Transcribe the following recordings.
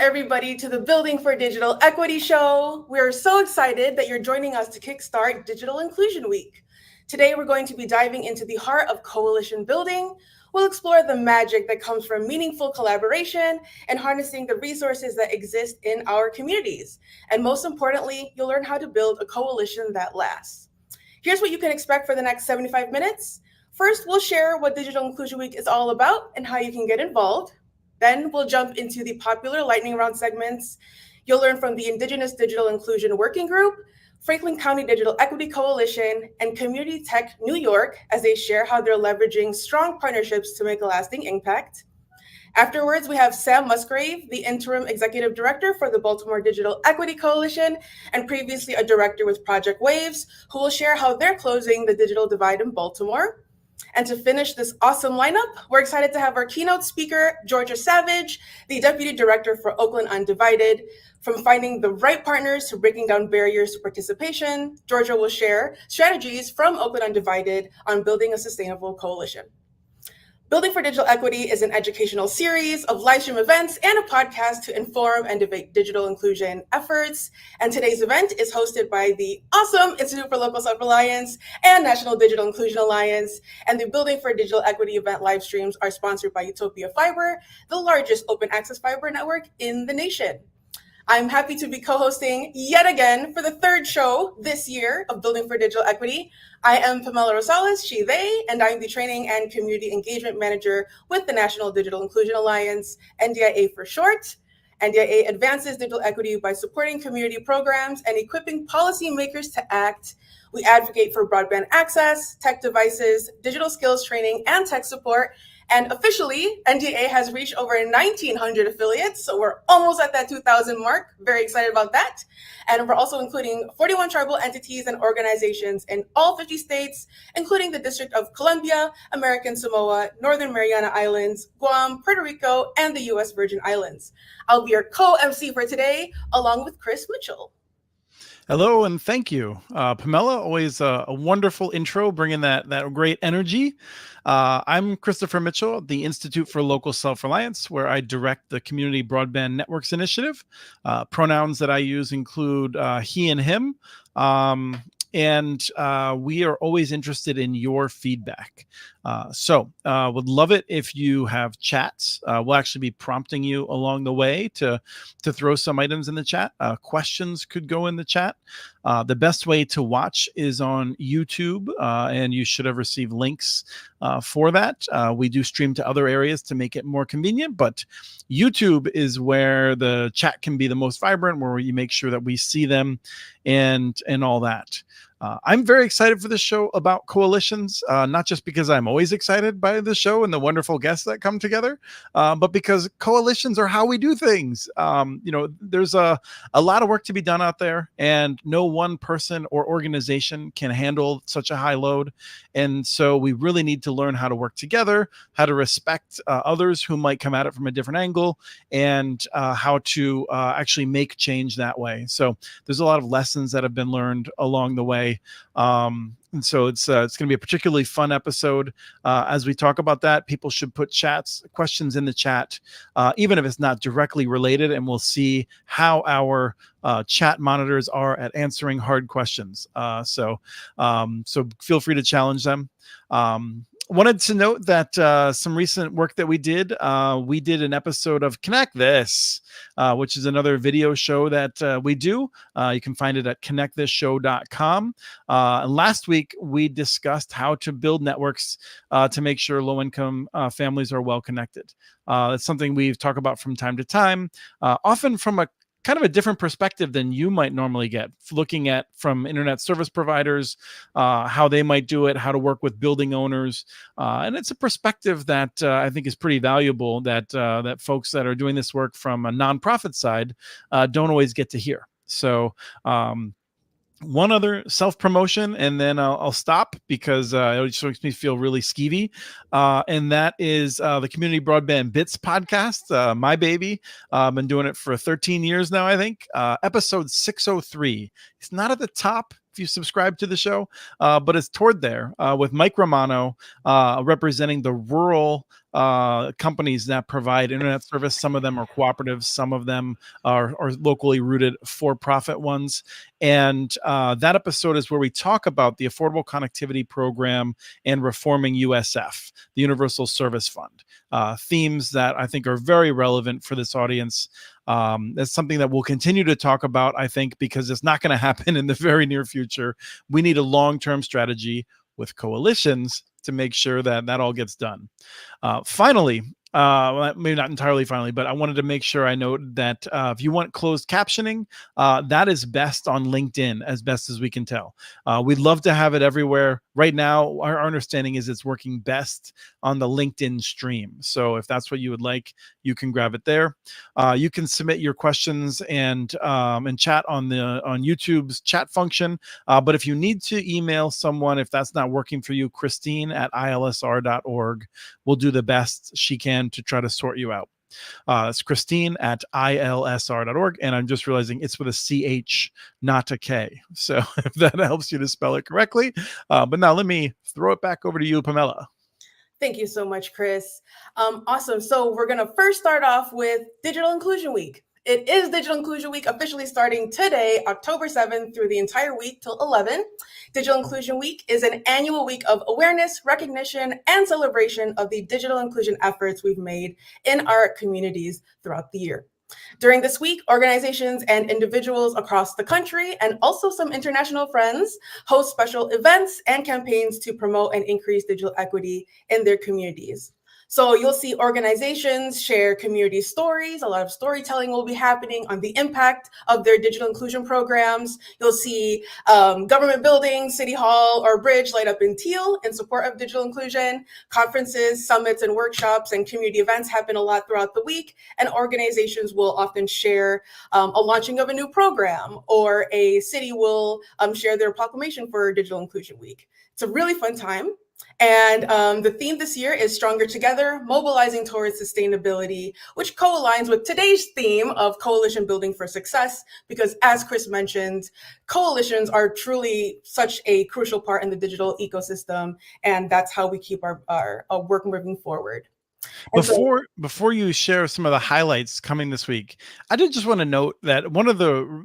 everybody, to the Building for Digital Equity show. We're so excited that you're joining us to kickstart Digital Inclusion Week. Today, we're going to be diving into the heart of coalition building. We'll explore the magic that comes from meaningful collaboration and harnessing the resources that exist in our communities. And most importantly, you'll learn how to build a coalition that lasts. Here's what you can expect for the next 75 minutes. First, we'll share what Digital Inclusion Week is all about and how you can get involved. Then we'll jump into the popular lightning round segments. You'll learn from the Indigenous Digital Inclusion Working Group, Franklin County Digital Equity Coalition, and Community Tech New York as they share how they're leveraging strong partnerships to make a lasting impact. Afterwards, we have Sam Musgrave, the Interim Executive Director for the Baltimore Digital Equity Coalition and previously a director with Project Waves, who will share how they're closing the digital divide in Baltimore. And to finish this awesome lineup, we're excited to have our keynote speaker, Georgia Savage, the Deputy Director for Oakland Undivided. From finding the right partners to breaking down barriers to participation, Georgia will share strategies from Oakland Undivided on building a sustainable coalition. Building for Digital Equity is an educational series of live stream events and a podcast to inform and debate digital inclusion efforts. And today's event is hosted by the awesome Institute for Local Self-Reliance and National Digital Inclusion Alliance. And the Building for Digital Equity event live streams are sponsored by Utopia Fiber, the largest open access fiber network in the nation. I'm happy to be co-hosting yet again for the third show this year of Building for Digital Equity. I am Pamela Rosales, she, they, and I'm the Training and Community Engagement Manager with the National Digital Inclusion Alliance, NDIA for short. NDIA advances digital equity by supporting community programs and equipping policymakers to act. We advocate for broadband access, tech devices, digital skills training, and tech support. And officially, NDA has reached over 1,900 affiliates, so we're almost at that 2,000 mark. Very excited about that. And we're also including 41 tribal entities and organizations in all 50 states, including the District of Columbia, American Samoa, Northern Mariana Islands, Guam, Puerto Rico, and the U.S. Virgin Islands. I'll be your co-MC for today, along with Chris Mitchell. Hello, and thank you. Pamela, always a wonderful intro, bringing that great energy. I'm Christopher Mitchell, at the Institute for Local Self-Reliance, where I direct the Community Broadband Networks Initiative. Pronouns that I use include he and him. And we are always interested in your feedback. So would love it if you have chats. We'll actually be prompting you along the way to throw some items in the chat. Questions could go in the chat. The best way to watch is on YouTube, and you should have received links for that. We do stream to other areas to make it more convenient, but YouTube is where the chat can be the most vibrant, where you make sure that we see them and all that. I'm very excited for this show about coalitions, not just because I'm always excited by the show and the wonderful guests that come together, but because coalitions are how we do things. There's a lot of work to be done out there, and no one person or organization can handle such a high load. And so we really need to learn how to work together, how to respect others who might come at it from a different angle, and how to actually make change that way. So there's a lot of lessons that have been learned along the way. And so it's going to be a particularly fun episode. As we talk about that, people should put questions in the chat, even if it's not directly related, and we'll see how our chat monitors are at answering hard questions. So feel free to challenge them. Wanted to note that some recent work that we did an episode of Connect This, which is another video show that we do. You can find it at connectthisshow.com. Last week, we discussed how to build networks to make sure low-income families are well connected. It's something we've talked about from time to time, often from a kind of a different perspective than you might normally get, looking at from internet service providers, how they might do it, how to work with building owners. And it's a perspective that I think is pretty valuable that folks that are doing this work from a nonprofit side don't always get to hear. So one other self-promotion, and then I'll stop because it just makes me feel really skeevy. And that is the Community Broadband Bits podcast, my baby. I've been doing it for 13 years now, I think. Episode 603. It's not at the top if you subscribe to the show, but it's toward there with Mike Romano representing the rural companies that provide internet service. Some of them are cooperatives, some of them are locally rooted for-profit ones. And that episode is where we talk about the Affordable Connectivity Program and reforming USF, the Universal Service Fund, themes that I think are very relevant for this audience. That's something that we'll continue to talk about, I think, because it's not going to happen in the very near future. We need a long-term strategy with coalitions to make sure that that all gets done. Finally, well, maybe not entirely finally, but I wanted to make sure I note that if you want closed captioning, that is best on LinkedIn, as best as we can tell. We'd love to have it everywhere. Right now, our understanding is it's working best on the LinkedIn stream. So if that's what you would like, you can grab it there. You can submit your questions and chat on YouTube's chat function. But if you need to email someone, if that's not working for you, Christine at ilsr.org will do the best she can to try to sort you out. It's Christine at ilsr.org. And I'm just realizing it's with a CH, not a K. So if that helps you to spell it correctly. But now let me throw it back over to you, Pamela. Thank you so much, Chris. Awesome. So we're going to first start off with Digital Inclusion Week. It is Digital Inclusion Week, officially starting today, October 7th, through the entire week till 11. Digital Inclusion Week is an annual week of awareness, recognition, and celebration of the digital inclusion efforts we've made in our communities throughout the year. During this week, organizations and individuals across the country, and also some international friends, host special events and campaigns to promote and increase digital equity in their communities. So you'll see organizations share community stories. A lot of storytelling will be happening on the impact of their digital inclusion programs. You'll see government buildings, city hall, or bridge light up in teal in support of digital inclusion. Conferences, summits, and workshops and community events happen a lot throughout the week. And organizations will often share a launching of a new program, or a city will share their proclamation for Digital Inclusion Week. It's a really fun time. And the theme this year is Stronger Together, Mobilizing Towards Sustainability, which co-aligns with today's theme of Coalition Building for Success, because as Chris mentioned, coalitions are truly such a crucial part in the digital ecosystem, and that's how we keep our work moving forward. Before you share some of the highlights coming this week, I did just want to note that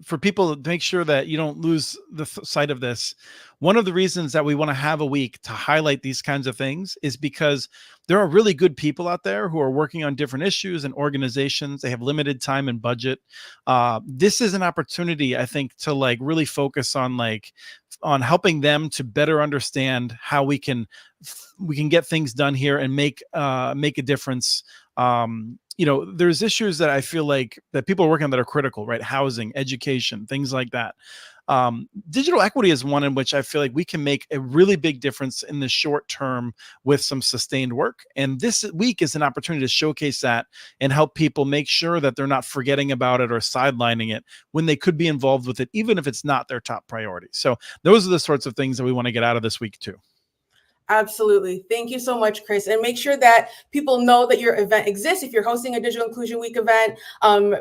for people to make sure that you don't lose the sight of this, one of the reasons that we want to have a week to highlight these kinds of things is because there are really good people out there who are working on different issues and organizations. They have limited time and budget. This is an opportunity, I think, to really focus on helping them to better understand how we can get things done here and make a difference. There's issues that I feel like that people are working on that are critical, right? Housing, education, things like that. Digital equity is one in which I feel like we can make a really big difference in the short term with some sustained work. And this week is an opportunity to showcase that and help people make sure that they're not forgetting about it or sidelining it when they could be involved with it, even if it's not their top priority. So those are the sorts of things that we want to get out of this week too. Absolutely. Thank you so much, Chris. And make sure that people know that your event exists. If you're hosting a Digital Inclusion Week event,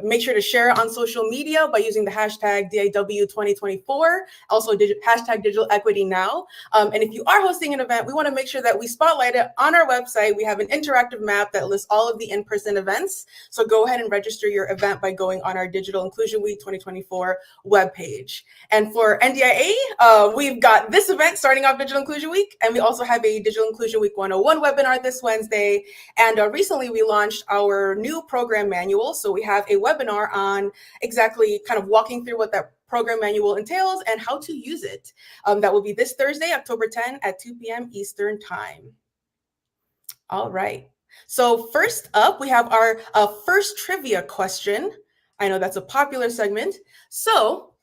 make sure to share it on social media by using the hashtag DIW2024, also hashtag Digital Equity Now. And if you are hosting an event, we want to make sure that we spotlight it on our website. We have an interactive map that lists all of the in-person events. So go ahead and register your event by going on our Digital Inclusion Week 2024 webpage. And for NDIA, we've got this event starting off Digital Inclusion Week, and we also have a Digital Inclusion Week 101 webinar this Wednesday. And recently we launched our new program manual. So we have a webinar on exactly kind of walking through what that program manual entails and how to use it. That will be this Thursday, October 10 at 2 p.m. Eastern Time. All right. So first up, we have our first trivia question. I know that's a popular segment. So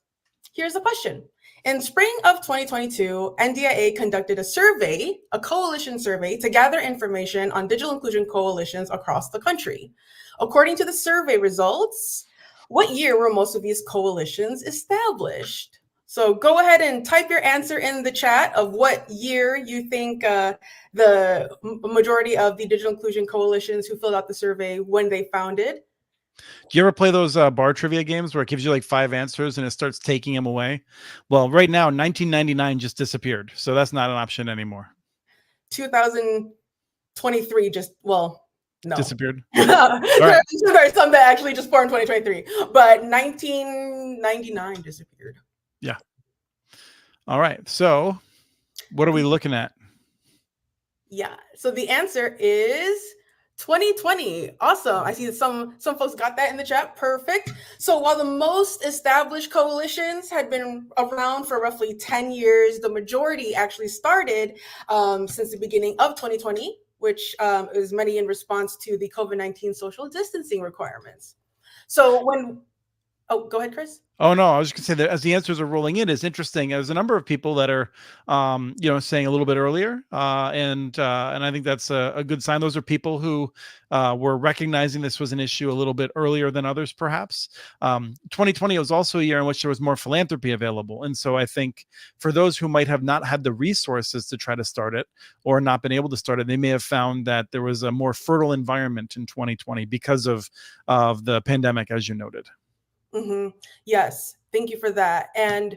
here's the question. In spring of 2022, NDIA conducted a coalition survey to gather information on digital inclusion coalitions across the country. According to the survey results, what year were most of these coalitions established? So go ahead and type your answer in the chat of what year you think the majority of the digital inclusion coalitions who filled out the survey when they founded. Do you ever play those bar trivia games where it gives you like 5 answers and it starts taking them away? Well, right now, 1999 just disappeared. So that's not an option anymore. 2023 just, well, no. Disappeared. All right. There are some that actually just formed 2023, but 1999 disappeared. Yeah. All right. So what are we looking at? Yeah. So the answer is 2020. Awesome. I see that some folks got that in the chat. Perfect. So while the most established coalitions had been around for roughly 10 years, the majority actually started since the beginning of 2020, which is many in response to the COVID-19 social distancing requirements. So oh, go ahead, Chris. Oh, no, I was just going to say that as the answers are rolling in, it's interesting. There's a number of people that are, saying a little bit earlier. And I think that's a good sign. Those are people who were recognizing this was an issue a little bit earlier than others, perhaps. 2020 was also a year in which there was more philanthropy available. And so I think for those who might have not had the resources to try to start it or not been able to start it, they may have found that there was a more fertile environment in 2020 because of the pandemic, as you noted. Mm-hmm. Yes, thank you for that. And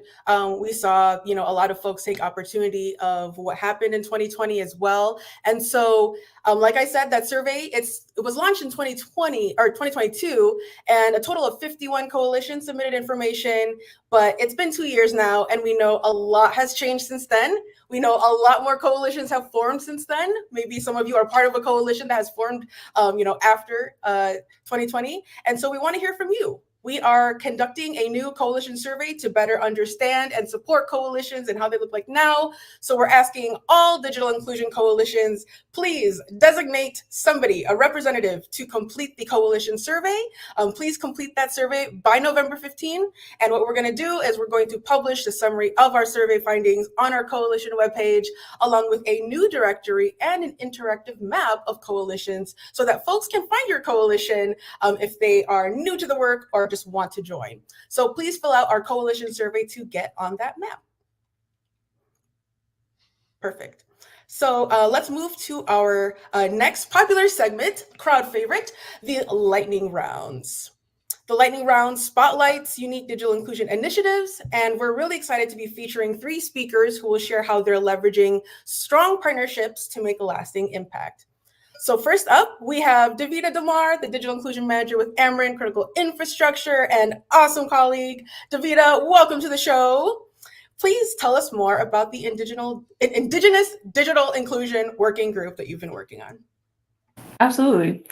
we saw, a lot of folks take opportunity of what happened in 2020 as well. And so, like I said, that survey, it was launched in 2020 or 2022, and a total of 51 coalitions submitted information. But it's been 2 years now, and we know a lot has changed since then. We know a lot more coalitions have formed since then. Maybe some of you are part of a coalition that has formed, after 2020. And so we want to hear from you. We are conducting a new coalition survey to better understand and support coalitions and how they look like now. So we're asking all digital inclusion coalitions, please designate somebody, a representative, to complete the coalition survey. Please complete that survey by November 15. And what we're going to do is we're going to publish the summary of our survey findings on our coalition webpage, along with a new directory and an interactive map of coalitions so that folks can find your coalition if they are new to the work or just want to join. So please fill out our coalition survey to get on that map. Perfect. So let's move to our next popular segment, crowd favorite, the lightning rounds. The lightning round spotlights unique digital inclusion initiatives, and we're really excited to be featuring 3 speakers who will share how they're leveraging strong partnerships to make a lasting impact. So first up, we have Davida Damar, the Digital Inclusion Manager with Ameren Critical Infrastructure and awesome colleague. Davida, welcome to the show. Please tell us more about the Indigenous Digital Inclusion Working Group that you've been working on. Absolutely.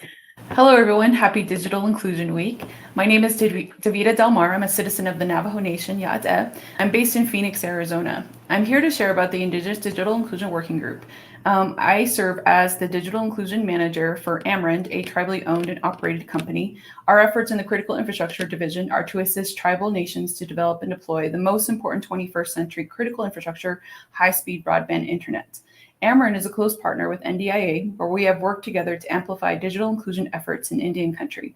Hello, everyone. Happy Digital Inclusion Week. My name is Davida Delmar. I'm a citizen of the Navajo Nation, Ya'ateh. I'm based in Phoenix, Arizona. I'm here to share about the Indigenous Digital Inclusion Working Group. I serve as the Digital Inclusion Manager for Ameren, a tribally owned and operated company. Our efforts in the Critical Infrastructure Division are to assist tribal nations to develop and deploy the most important 21st century critical infrastructure, high-speed broadband internet. Ameren is a close partner with NDIA, where we have worked together to amplify digital inclusion efforts in Indian country.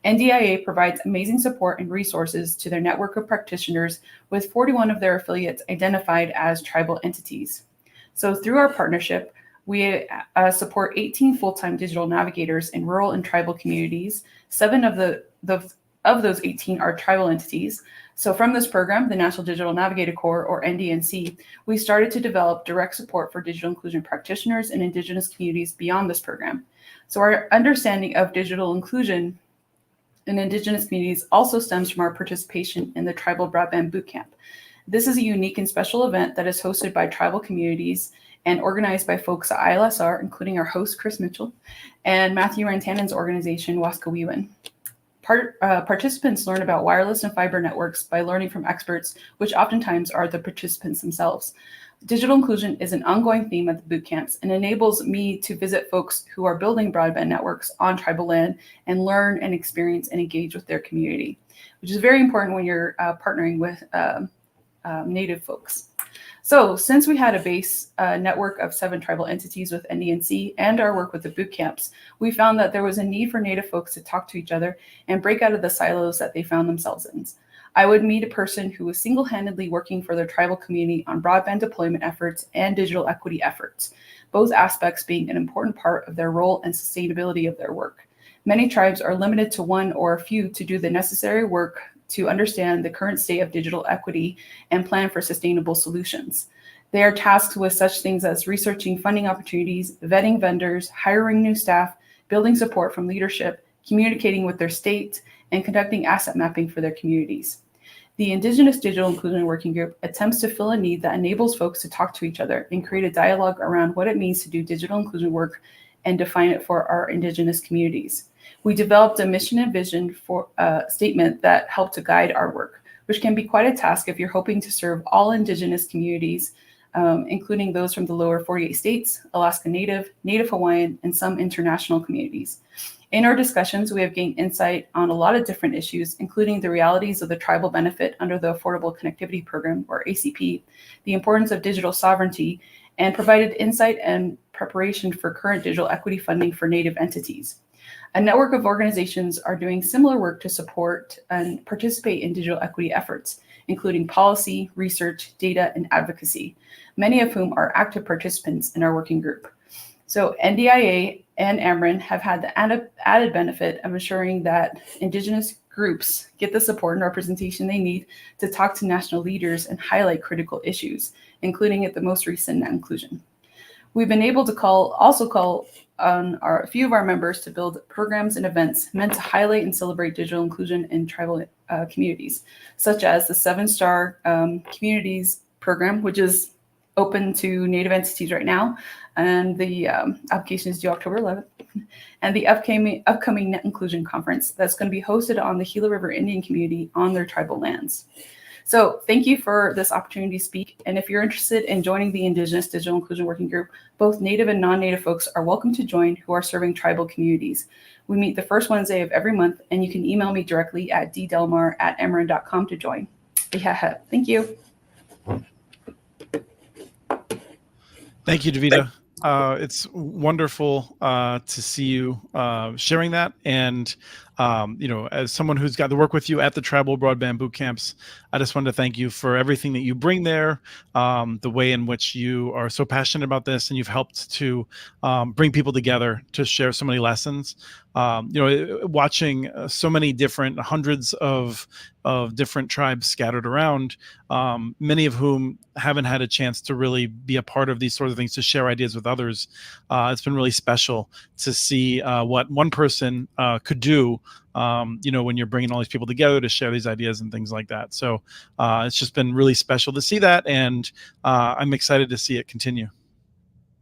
NDIA provides amazing support and resources to their network of practitioners, with 41 of their affiliates identified as tribal entities. So through our partnership, we support 18 full-time digital navigators in rural and tribal communities. 7 of those 18 are tribal entities. So from this program, the National Digital Navigator Corps, or NDNC, we started to develop direct support for digital inclusion practitioners in Indigenous communities beyond this program. So our understanding of digital inclusion in Indigenous communities also stems from our participation in the Tribal Broadband Bootcamp. This is a unique and special event that is hosted by tribal communities and organized by folks at ILSR, including our host, Chris Mitchell, and Matthew Rantanen's organization, Waskawiwan. Participants learn about wireless and fiber networks by learning from experts, which oftentimes are the participants themselves. Digital inclusion is an ongoing theme at the boot camps and enables me to visit folks who are building broadband networks on tribal land and learn and experience and engage with their community, which is very important when you're partnering with Native folks. So since we had a base network of 7 tribal entities with NDNC and our work with the boot camps, we found that there was a need for Native folks to talk to each other and break out of the silos that they found themselves in. I would meet a person who was single-handedly working for their tribal community on broadband deployment efforts and digital equity efforts, both aspects being an important part of their role and sustainability of their work. Many tribes are limited to one or a few to do the necessary work to understand the current state of digital equity and plan for sustainable solutions. They are tasked with such things as researching funding opportunities, vetting vendors, hiring new staff, building support from leadership, communicating with their state, and conducting asset mapping for their communities. The Indigenous Digital Inclusion Working Group attempts to fill a need that enables folks to talk to each other and create a dialogue around what it means to do digital inclusion work and define it for our Indigenous communities. We developed a mission and vision for statement that helped to guide our work, which can be quite a task if you're hoping to serve all Indigenous communities, including those from the lower 48 states, Alaska Native, Native Hawaiian, and some international communities. In our discussions, we have gained insight on a lot of different issues, including the realities of the tribal benefit under the Affordable Connectivity Program, or ACP, the importance of digital sovereignty, and provided insight and preparation for current digital equity funding for Native entities. A network of organizations are doing similar work to support and participate in digital equity efforts, including policy, research, data, and advocacy, many of whom are active participants in our working group. So NDIA and Ameren have had the added benefit of ensuring that Indigenous groups get the support and representation they need to talk to national leaders and highlight critical issues, including at the most recent net inclusion. We've been able to call on a few of our members to build programs and events meant to highlight and celebrate digital inclusion in tribal communities, such as the 7-Star Communities Program, which is open to Native entities right now, and the application is due October 11th, and the upcoming Net Inclusion Conference that's going to be hosted on the Gila River Indian community on their tribal lands. So thank you for this opportunity to speak, and if you're interested in joining the Indigenous Digital Inclusion Working Group, both Native and non-Native folks are welcome to join who are serving tribal communities. We meet the first Wednesday of every month, and you can email me directly at ddelmar@emeren.com to join. Yeah, thank you. Thank you, Davida. It's wonderful to see you sharing that. And, as someone who's got to work with you at the Tribal Broadband Boot Camps, I just wanted to thank you for everything that you bring there, the way in which you are so passionate about this, and you've helped to bring people together to share so many lessons. Watching so many different hundreds of different tribes scattered around, many of whom haven't had a chance to really be a part of these sorts of things, to share ideas with others. It's been really special to see what one person could do, when you're bringing all these people together to share these ideas and things like that. So it's just been really special to see that, and I'm excited to see it continue.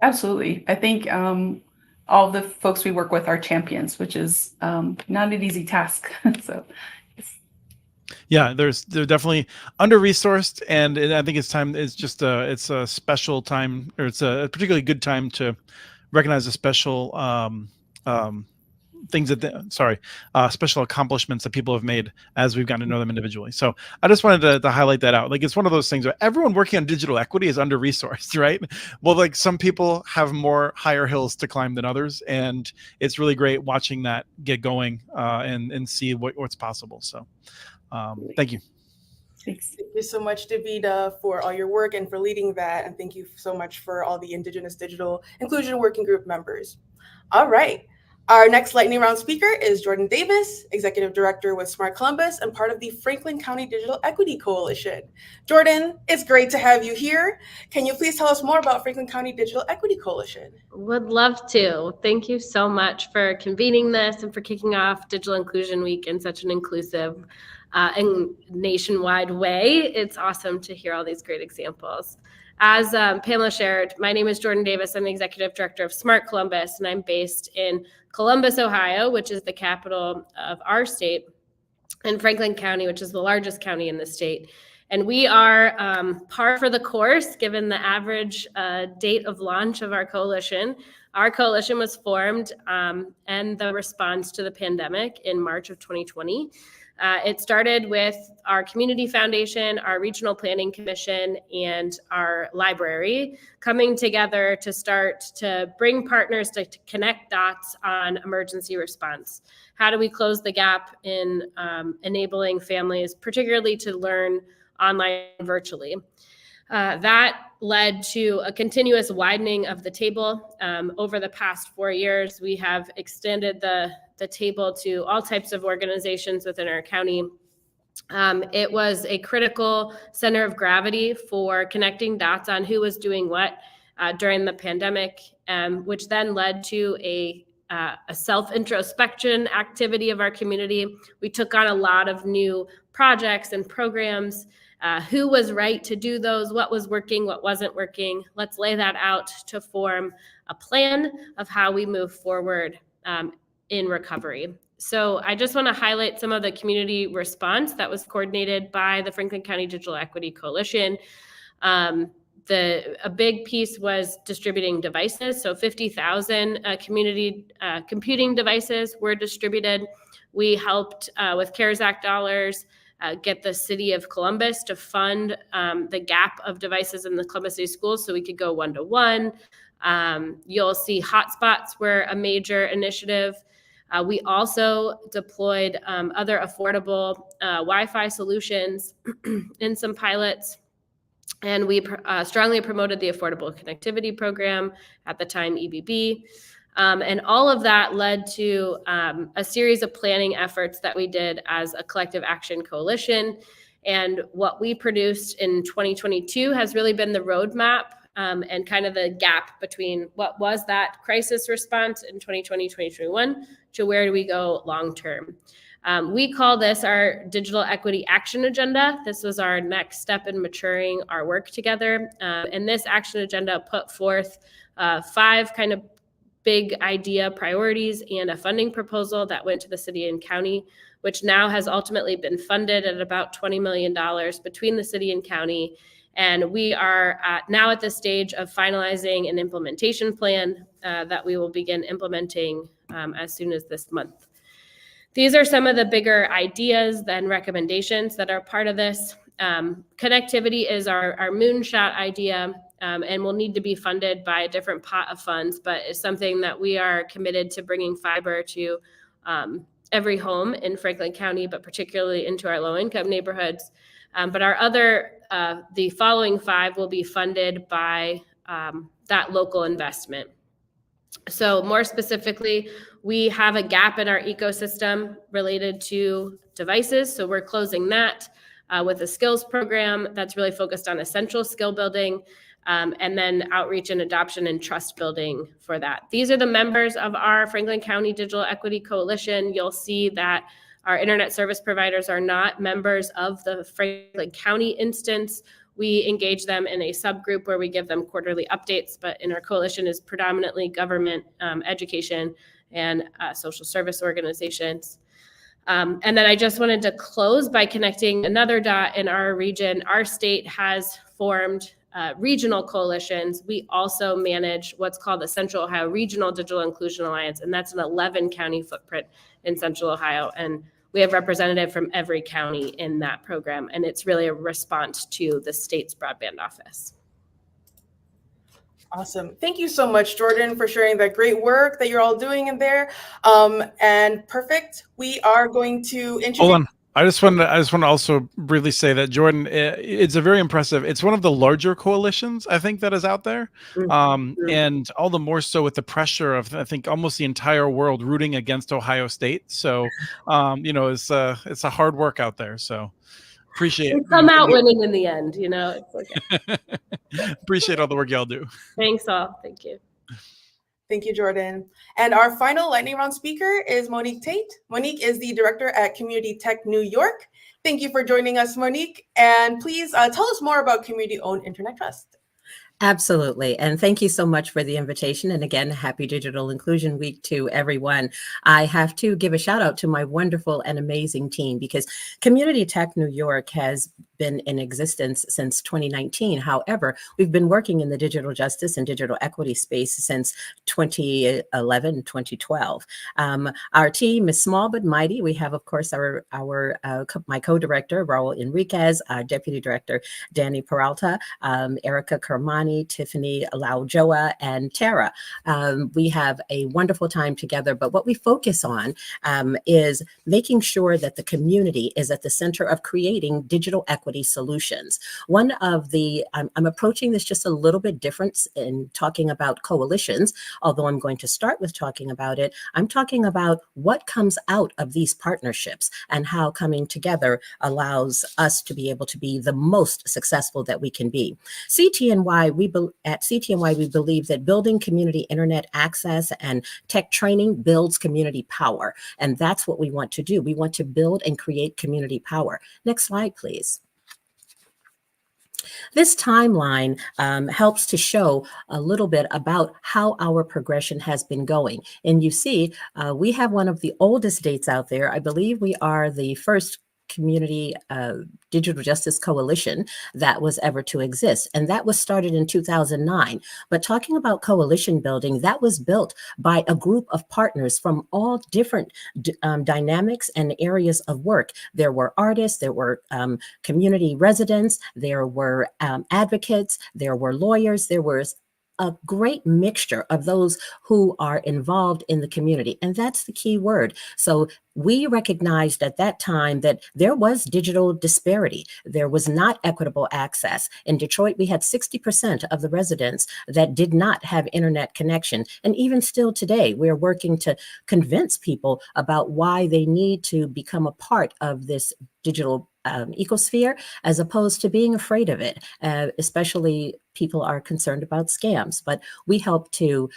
Absolutely. I think all the folks we work with are champions, which is not an easy task. So. Yeah, they're definitely under-resourced, and I think it's time. It's a special time, or it's a particularly good time to recognize the special special accomplishments that people have made as we've gotten to know them individually. So I just wanted to highlight that out. Like, it's one of those things where everyone working on digital equity is under-resourced, right? Well, like, some people have more higher hills to climb than others, and it's really great watching that get going and see what's possible. So. Thank you. Thanks. Thank you so much, Davida, for all your work and for leading that. And thank you so much for all the Indigenous Digital Inclusion Working Group members. All right. Our next lightning round speaker is Jordan Davis, Executive Director with Smart Columbus and part of the Franklin County Digital Equity Coalition. Jordan, it's great to have you here. Can you please tell us more about Franklin County Digital Equity Coalition? Would love to. Thank you so much for convening this and for kicking off Digital Inclusion Week in such an inclusive and nationwide way. It's awesome to hear all these great examples. As Pamela shared, my name is Jordan Davis. I'm the Executive Director of Smart Columbus, and I'm based in Columbus, Ohio, which is the capital of our state, and Franklin County, which is the largest county in the state. And we are par for the course, given the average date of launch of our coalition. Our coalition was formed and the response to the pandemic in March of 2020. It started with our community foundation, our regional planning commission, and our library coming together to start to bring partners to connect dots on emergency response. How do we close the gap in enabling families, particularly to learn online virtually? That led to a continuous widening of the table. Over the past 4 years, we have extended the the table to all types of organizations within our county. It was a critical center of gravity for connecting dots on who was doing what during the pandemic, which then led to a self-introspection activity of our community. We took on a lot of new projects and programs. Who was right to do those? What was working? What wasn't working? Let's lay that out to form a plan of how we move forward in recovery. So I just want to highlight some of the community response that was coordinated by the Franklin County Digital Equity Coalition. A big piece was distributing devices. So 50,000 community computing devices were distributed. We helped with CARES Act dollars get the city of Columbus to fund the gap of devices in the Columbus City Schools so we could go one-to-one. You'll see hotspots were a major initiative. We also deployed other affordable Wi-Fi solutions in some pilots. And we strongly promoted the Affordable Connectivity Program, at the time EBB. And all of that led to a series of planning efforts that we did as a collective action coalition. And what we produced in 2022 has really been the roadmap and kind of the gap between what was that crisis response in 2020, 2021 to where do we go long term. We call this our Digital Equity Action Agenda. This was our next step in maturing our work together. And this action agenda put forth 5 kind of big idea priorities and a funding proposal that went to the city and county, which now has ultimately been funded at about $20 million between the city and county. And we are now at the stage of finalizing an implementation plan that we will begin implementing as soon as this month. These are some of the bigger ideas and recommendations that are part of this. Connectivity is our moonshot idea and will need to be funded by a different pot of funds, but it's something that we are committed to bringing fiber to every home in Franklin County, but particularly into our low-income neighborhoods. But our other, the following 5 will be funded by that local investment. So more specifically, we have a gap in our ecosystem related to devices. So we're closing that with a skills program that's really focused on essential skill building, and then outreach and adoption and trust building for that. These are the members of our Franklin County Digital Equity Coalition. You'll see that our internet service providers are not members of the Franklin County instance. We engage them in a subgroup where we give them quarterly updates, but in our coalition is predominantly government, education, and social service organizations. And then I just wanted to close by connecting another dot in our region. Our state has formed regional coalitions. We also manage what's called the Central Ohio Regional Digital Inclusion Alliance, and that's an 11 county footprint in Central Ohio. And we have representative from every county in that program, and it's really a response to the state's broadband office. Awesome. Thank you so much, Jordan, for sharing that great work that you're all doing in there. And perfect. We are going to introduce. Hold on. I just want to also briefly say that Jordan, it's a very impressive. It's one of the larger coalitions I think that is out there, and all the more so with the pressure of I think almost the entire world rooting against Ohio State. So, it's a hard work out there. So, appreciate. We come out winning in the end. It's okay. Appreciate all the work y'all do. Thanks all. Thank you. Thank you, Jordan. And our final lightning round speaker is Monique Tate. Monique is the director at Community Tech New York. Thank you for joining us, Monique. And please tell us more about Community-Owned Internet Trust. Absolutely. And thank you so much for the invitation. And again, happy Digital Inclusion Week to everyone. I have to give a shout out to my wonderful and amazing team because Community Tech New York has been in existence since 2019. However, we've been working in the digital justice and digital equity space since 2011, 2012. Our team is small but mighty. We have, of course, my co-director, Raul Enriquez, our deputy director, Danny Peralta, Erica Kermani, Tiffany Laujoa, and Tara. We have a wonderful time together, but what we focus on is making sure that the community is at the center of creating digital equity equity solutions. One of the, I'm approaching this just a little bit different in talking about coalitions, although I'm going to start with talking about it. I'm talking about what comes out of these partnerships and how coming together allows us to be able to be the most successful that we can be. At CTNY, we believe that building community internet access and tech training builds community power. And that's what we want to do. We want to build and create community power. Next slide, please. This timeline helps to show a little bit about how our progression has been going. And you see, we have one of the oldest dates out there. I believe we are the first community digital justice coalition that was ever to exist. And that was started in 2009. But talking about coalition building, that was built by a group of partners from all different dynamics and areas of work. There were artists, there were community residents, there were advocates, there were lawyers, there was a great mixture of those who are involved in the community. And that's the key word. So we recognized at that time that there was digital disparity. There was not equitable access. In Detroit, we had 60% of the residents that did not have internet connection. And even still today, we're working to convince people about why they need to become a part of this digital ecosphere, as opposed to being afraid of it. Especially people are concerned about scams, but we help to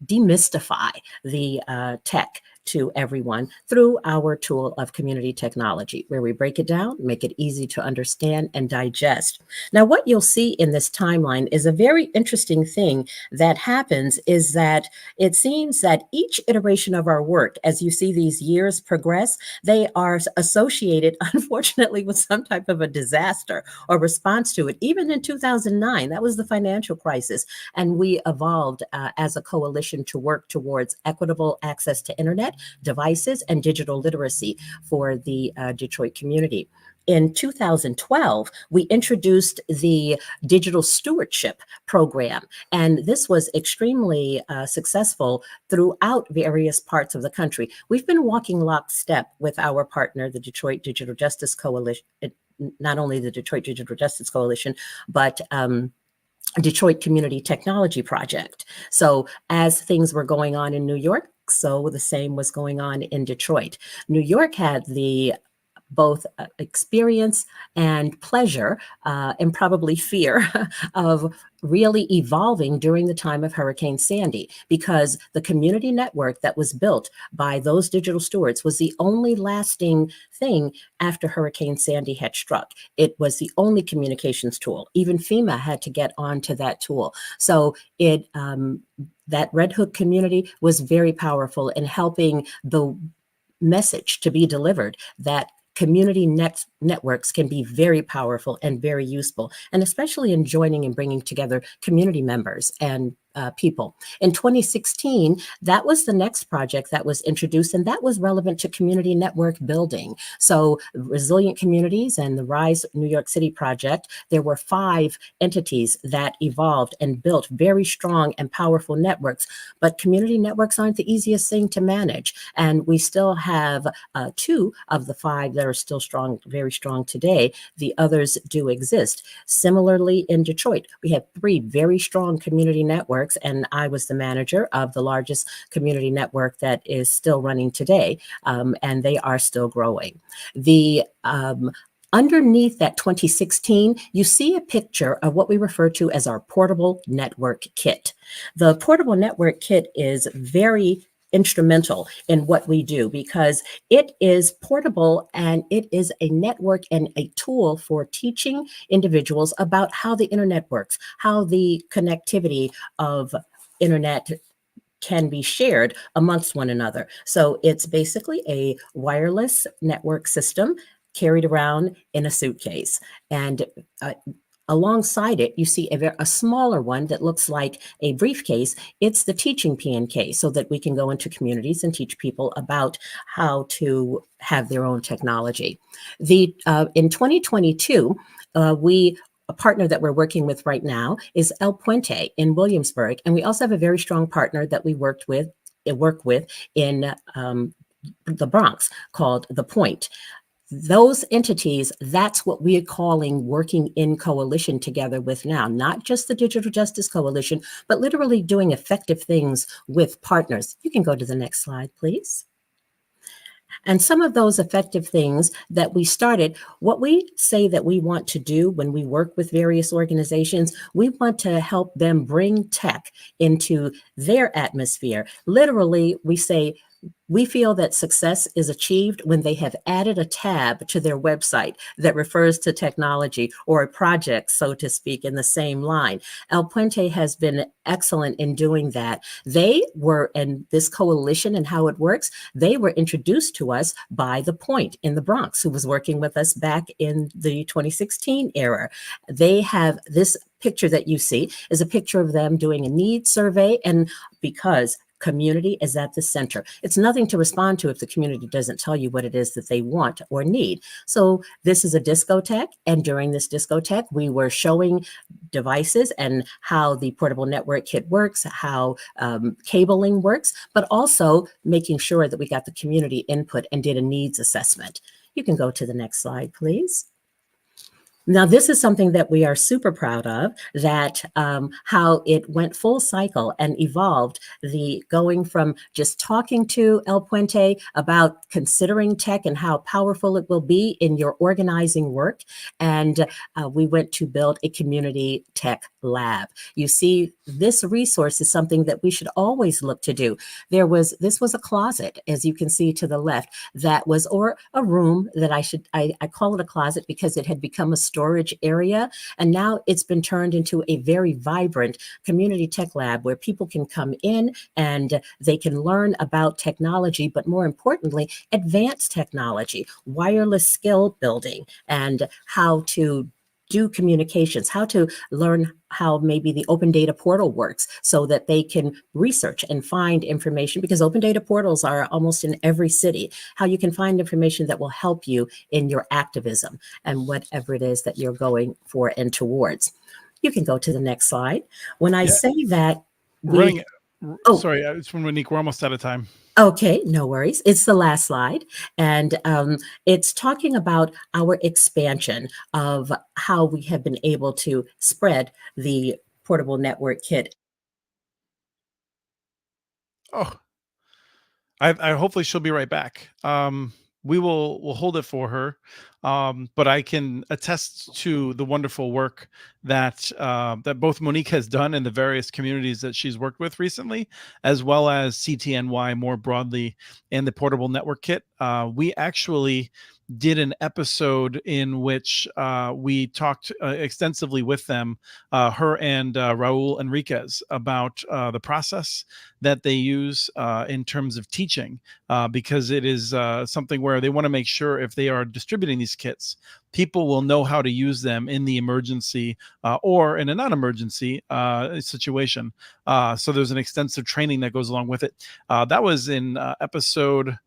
demystify the tech to everyone through our tool of community technology, where we break it down, make it easy to understand and digest. Now, what you'll see in this timeline is a very interesting thing that happens is that it seems that each iteration of our work, as you see these years progress, they are associated, unfortunately, with some type of a disaster or response to it. Even in 2009, that was the financial crisis, and we evolved as a coalition to work towards equitable access to internet, devices, and digital literacy for the Detroit community. In 2012, we introduced the Digital Stewardship Program, and this was extremely successful throughout various parts of the country. We've been walking lockstep with our partner, the Detroit Digital Justice Coalition, not only the Detroit Digital Justice Coalition, but Detroit Community Technology Project. So as things were going on in New York, so the same was going on in Detroit. New York had the both experience and pleasure and probably fear of really evolving during the time of Hurricane Sandy, because the community network that was built by those digital stewards was the only lasting thing after Hurricane Sandy had struck. It was the only communications tool. Even FEMA had to get onto that tool. So it that Red Hook community was very powerful in helping the message to be delivered that community networks can be very powerful and very useful, and especially in joining and bringing together community members and people. In 2016, that was the next project that was introduced, and that was relevant to community network building. So Resilient Communities and the Rise New York City project, there were 5 entities that evolved and built very strong and powerful networks, but community networks aren't the easiest thing to manage. And we still have 2 of the 5 that are still strong, very strong today. The others do exist. Similarly, in Detroit, we have 3 very strong community networks, and I was the manager of the largest community network that is still running today, and they are still growing. The underneath that 2016, you see a picture of what we refer to as our portable network kit. The portable network kit is very instrumental in what we do because it is portable and it is a network and a tool for teaching individuals about how the internet works, how the connectivity of internet can be shared amongst one another. So it's basically a wireless network system carried around in a suitcase. And alongside it, you see a smaller one that looks like a briefcase. It's the teaching PNK, so that we can go into communities and teach people about how to have their own technology. In 2022, a partner that we're working with right now is El Puente in Williamsburg, and we also have a very strong partner that we work with in the Bronx called The Point. those entities, that's what we are calling working in coalition together with now, not just the Digital Justice Coalition, but literally doing effective things with partners. You can go to the next slide, please. And some of those effective things that we started, what we say that we want to do when we work with various organizations, we want to help them bring tech into their atmosphere. Literally, we say, we feel that success is achieved when they have added a tab to their website that refers to technology or a project, so to speak, in the same line. El Puente has been excellent in doing that. They were, in this coalition and how it works, they were introduced to us by The Point in the Bronx, who was working with us back in the 2016 era. They have this picture that you see is a picture of them doing a needs survey, and because community is at the center. It's nothing to respond to if the community doesn't tell you what it is that they want or need. So this is a discotheque, and during this discotheque, we were showing devices and how the portable network kit works, how cabling works, but also making sure that we got the community input and did a needs assessment. You can go to the next slide, please. Now, this is something that we are super proud of, that how it went full cycle and evolved, the going from just talking to El Puente about considering tech and how powerful it will be in your organizing work. And we went to build a community tech lab. You see, this resource is something that we should always look to do. This was a closet, as you can see to the left, that was, or a room that I call it a closet because it had become a storage area. And now it's been turned into a very vibrant community tech lab where people can come in and they can learn about technology, but more importantly, advanced technology, wireless skill building, and how to do communications, how to learn how maybe the open data portal works so that they can research and find information, because open data portals are almost in every city, how you can find information that will help you in your activism and whatever it is that you're going for and towards. You can go to the next slide. When I say that, sorry, it's from Monique. We're almost out of time. Okay, no worries. It's the last slide. And it's talking about our expansion of how we have been able to spread the portable network kit. Oh, I hopefully she'll be right back. We'll hold it for her. But I can attest to the wonderful work that that both Monique has done in the various communities that she's worked with recently, as well as CTNY more broadly and the portable network kit. We actually did an episode in which we talked extensively with them, her and Raul Enriquez, about the process that they use in terms of teaching, because it is something where they want to make sure if they are distributing these kits, people will know how to use them in the emergency or in a non-emergency situation. So there's an extensive training that goes along with it. That was in episode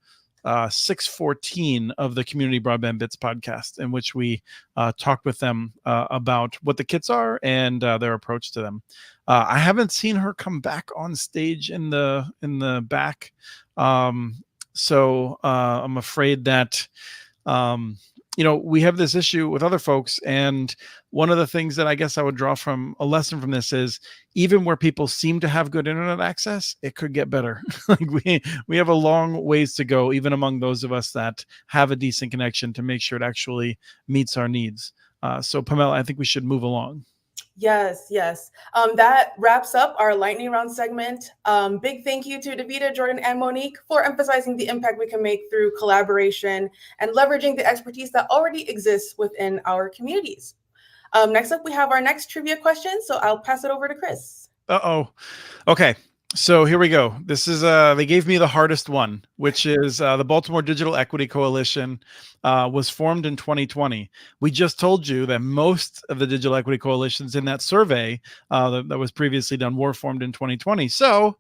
614 of the Community Broadband Bits podcast, in which we talked with them about what the kits are and their approach to them. I haven't seen her come back on stage in the back, so I'm afraid that we have this issue with other folks. And one of the things that I guess I would draw from a lesson from this is, even where people seem to have good internet access, it could get better. Like we have a long ways to go, even among those of us that have a decent connection, to make sure it actually meets our needs. So Pamela, I think we should move along. Yes. That wraps up our lightning round segment. Big thank you to Davida, Jordan, and Monique for emphasizing the impact we can make through collaboration and leveraging the expertise that already exists within our communities. Next up, we have our next trivia question, so I'll pass it over to Chris. Okay. So here we go. This is they gave me the hardest one, which is the Baltimore Digital Equity Coalition was formed in 2020. We just told you that most of the digital equity coalitions in that survey that was previously done were formed in 2020. So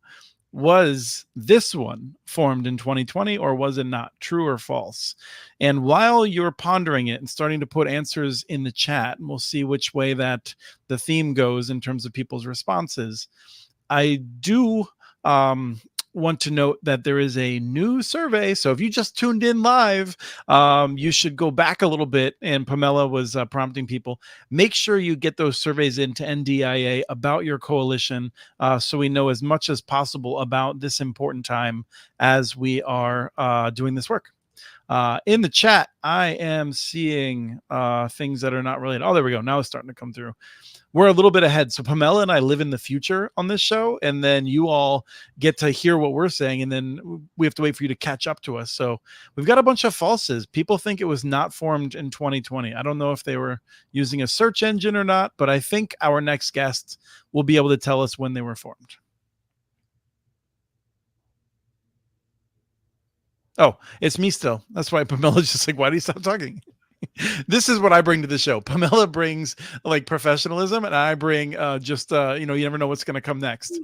was this one formed in 2020, or was it not? True or false? And while you're pondering it and starting to put answers in the chat, and we'll see which way that the theme goes in terms of people's responses, I do want want to note that there is a new survey. So if you just tuned in live, you should go back a little bit. And Pamela was prompting people, make sure you get those surveys into NDIA about your coalition, so we know as much as possible about this important time as we are doing this work. In the chat, I am seeing things that are not related. Oh, there we go. Now it's starting to come through. We're a little bit ahead. So Pamela and I live in the future on this show, and then you all get to hear what we're saying, and then we have to wait for you to catch up to us. So we've got a bunch of falses. People think it was not formed in 2020. I don't know if they were using a search engine or not, but I think our next guest will be able to tell us when they were formed. Oh, it's me still. That's why Pamela's just like, why do you stop talking? This is what I bring to the show. Pamela brings like professionalism, and I bring you never know what's going to come next.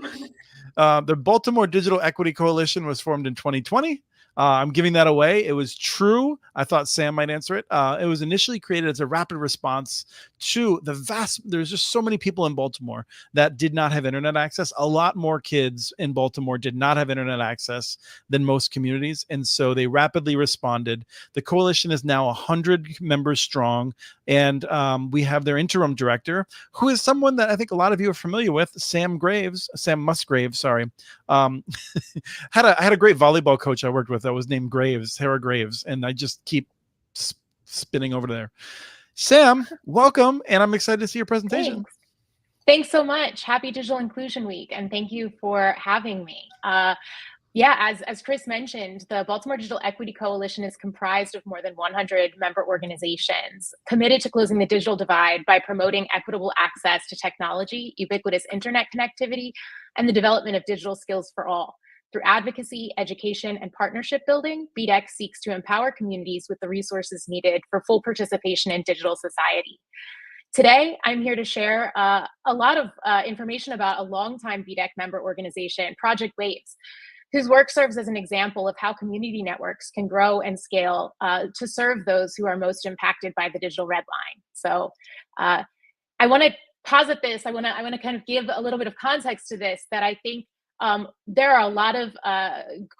The Baltimore Digital Equity Coalition was formed in 2020. I'm giving that away. It was true. I thought Sam might answer it. It was initially created as a rapid response to there's just so many people in Baltimore that did not have internet access. A lot more kids in Baltimore did not have internet access than most communities. And so they rapidly responded. The coalition is now 100 members strong. And we have their interim director, who is someone that I think a lot of you are familiar with, Sam Musgrave, sorry. I had a great volleyball coach I worked with that was named Sarah Graves, and I just keep spinning over there. Sam, welcome, and I'm excited to see your presentation. Thanks so much. Happy Digital Inclusion Week, and thank you for having me. As Chris mentioned, the Baltimore Digital Equity Coalition is comprised of more than 100 member organizations committed to closing the digital divide by promoting equitable access to technology, ubiquitous internet connectivity, and the development of digital skills for all. Through advocacy, education, and partnership building, BDEC seeks to empower communities with the resources needed for full participation in digital society. Today, I'm here to share a lot of information about a longtime BDEC member organization, Project Waves, whose work serves as an example of how community networks can grow and scale to serve those who are most impacted by the digital red line. So I want to posit this. I want to kind of give a little bit of context to this, that I think there are a lot of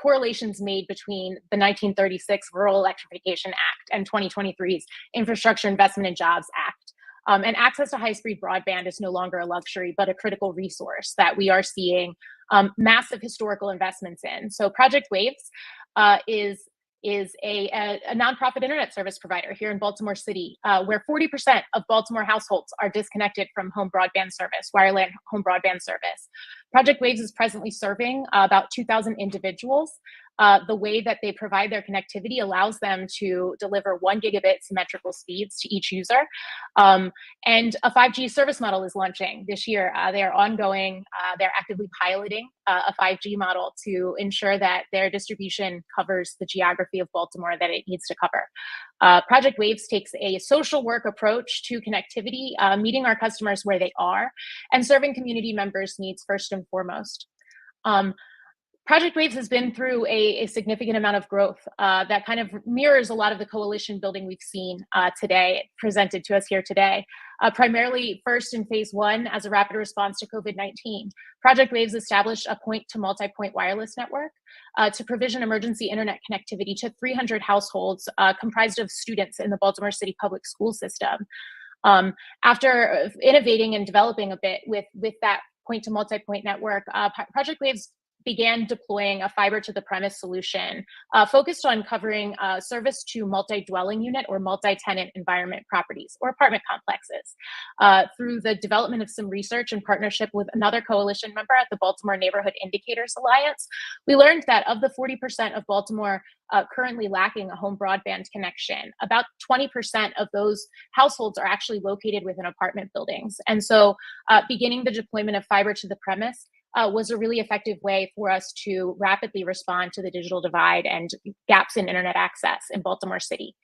correlations made between the 1936 Rural Electrification Act and 2023's Infrastructure Investment and Jobs Act. And access to high-speed broadband is no longer a luxury, but a critical resource that we are seeing massive historical investments in. So Project Waves is a nonprofit internet service provider here in Baltimore City, where 40% of Baltimore households are disconnected from home broadband service, wireline home broadband service. Project Waves is presently serving about 2,000 individuals. The way that they provide their connectivity allows them to deliver 1 gigabit symmetrical speeds to each user. And a 5G service model is launching this year. They are ongoing, they're actively piloting a 5G model to ensure that their distribution covers the geography of Baltimore that it needs to cover. Project Waves takes a social work approach to connectivity, meeting our customers where they are and serving community members' needs first and foremost. Project Waves has been through a significant amount of growth that kind of mirrors a lot of the coalition building we've seen today, presented to us here today. Primarily first in phase 1 as a rapid response to COVID-19. Project Waves established a point to multi-point wireless network to provision emergency internet connectivity to 300 households comprised of students in the Baltimore City public school system. After innovating and developing a bit with that point to multi-point network, Project Waves began deploying a fiber to the premise solution focused on covering service to multi-dwelling unit or multi-tenant environment properties or apartment complexes. Through the development of some research in partnership with another coalition member at the Baltimore Neighborhood Indicators Alliance, we learned that of the 40% of Baltimore currently lacking a home broadband connection, about 20% of those households are actually located within apartment buildings. And so beginning the deployment of fiber to the premise was a really effective way for us to rapidly respond to the digital divide and gaps in internet access in Baltimore City.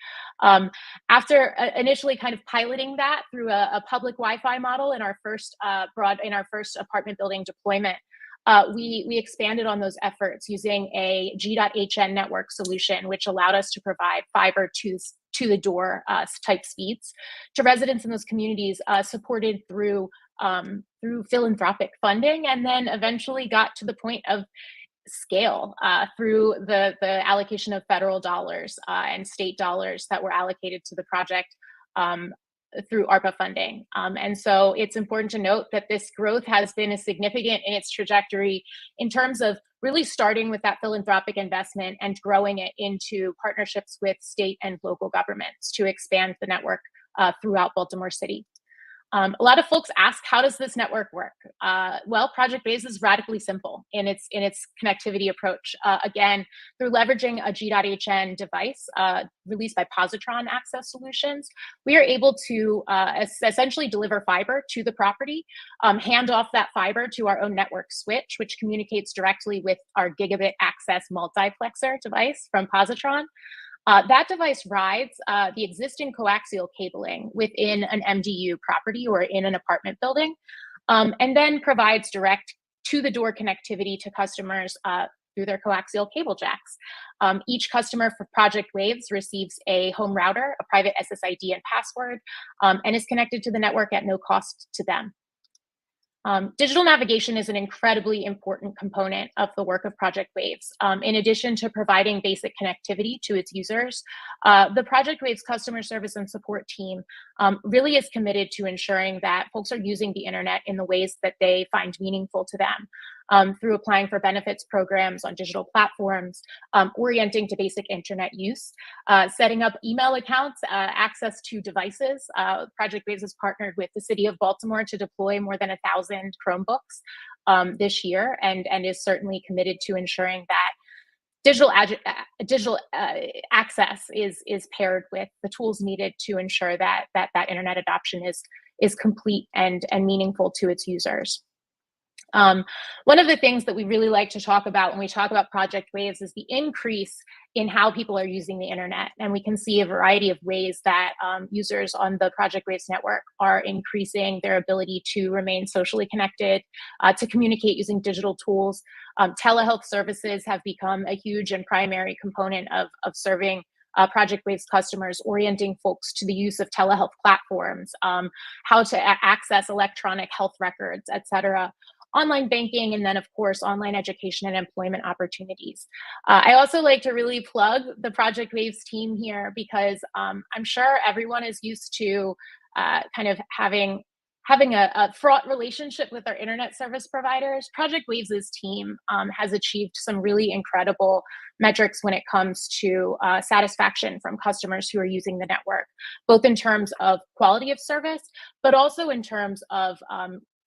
After initially kind of piloting that through a public Wi-Fi model in our first apartment building deployment, we expanded on those efforts using a G.hn network solution, which allowed us to provide fiber to the door type speeds to residents in those communities, supported through philanthropic funding, and then eventually got to the point of scale through the allocation of federal dollars and state dollars that were allocated to the project through ARPA funding. And so it's important to note that this growth has been significant in its trajectory in terms of really starting with that philanthropic investment and growing it into partnerships with state and local governments to expand the network throughout Baltimore City. A lot of folks ask, how does this network work? Well, Project Waves is radically simple in its connectivity approach. Again, through leveraging a G.hn device released by Positron Access Solutions, we are able to essentially deliver fiber to the property, hand off that fiber to our own network switch, which communicates directly with our gigabit access multiplexer device from Positron. That device rides the existing coaxial cabling within an MDU property or in an apartment building, and then provides direct to-the-door connectivity to customers through their coaxial cable jacks. Each customer for Project Waves receives a home router, a private SSID and password, and is connected to the network at no cost to them. Digital navigation is an incredibly important component of the work of Project Waves. In addition to providing basic connectivity to its users, the Project Waves customer service and support team really is committed to ensuring that folks are using the internet in the ways that they find meaningful to them, through applying for benefits programs on digital platforms, orienting to basic internet use, setting up email accounts, access to devices. Project Waves has partnered with the city of Baltimore to deploy more than 1,000 Chromebooks this year, and is certainly committed to ensuring that digital access is paired with the tools needed to ensure that internet adoption is complete and meaningful to its users. One of the things that we really like to talk about when we talk about Project Waves is the increase in how people are using the internet. And we can see a variety of ways that users on the Project Waves network are increasing their ability to remain socially connected, to communicate using digital tools. Telehealth services have become a huge and primary component of serving Project Waves customers, orienting folks to the use of telehealth platforms, how to access electronic health records, et cetera. Online banking, and then of course, online education and employment opportunities. I also like to really plug the Project Waves team here because I'm sure everyone is used to kind of having a fraught relationship with our internet service providers. Project Waves' team has achieved some really incredible metrics when it comes to satisfaction from customers who are using the network, both in terms of quality of service, but also in terms of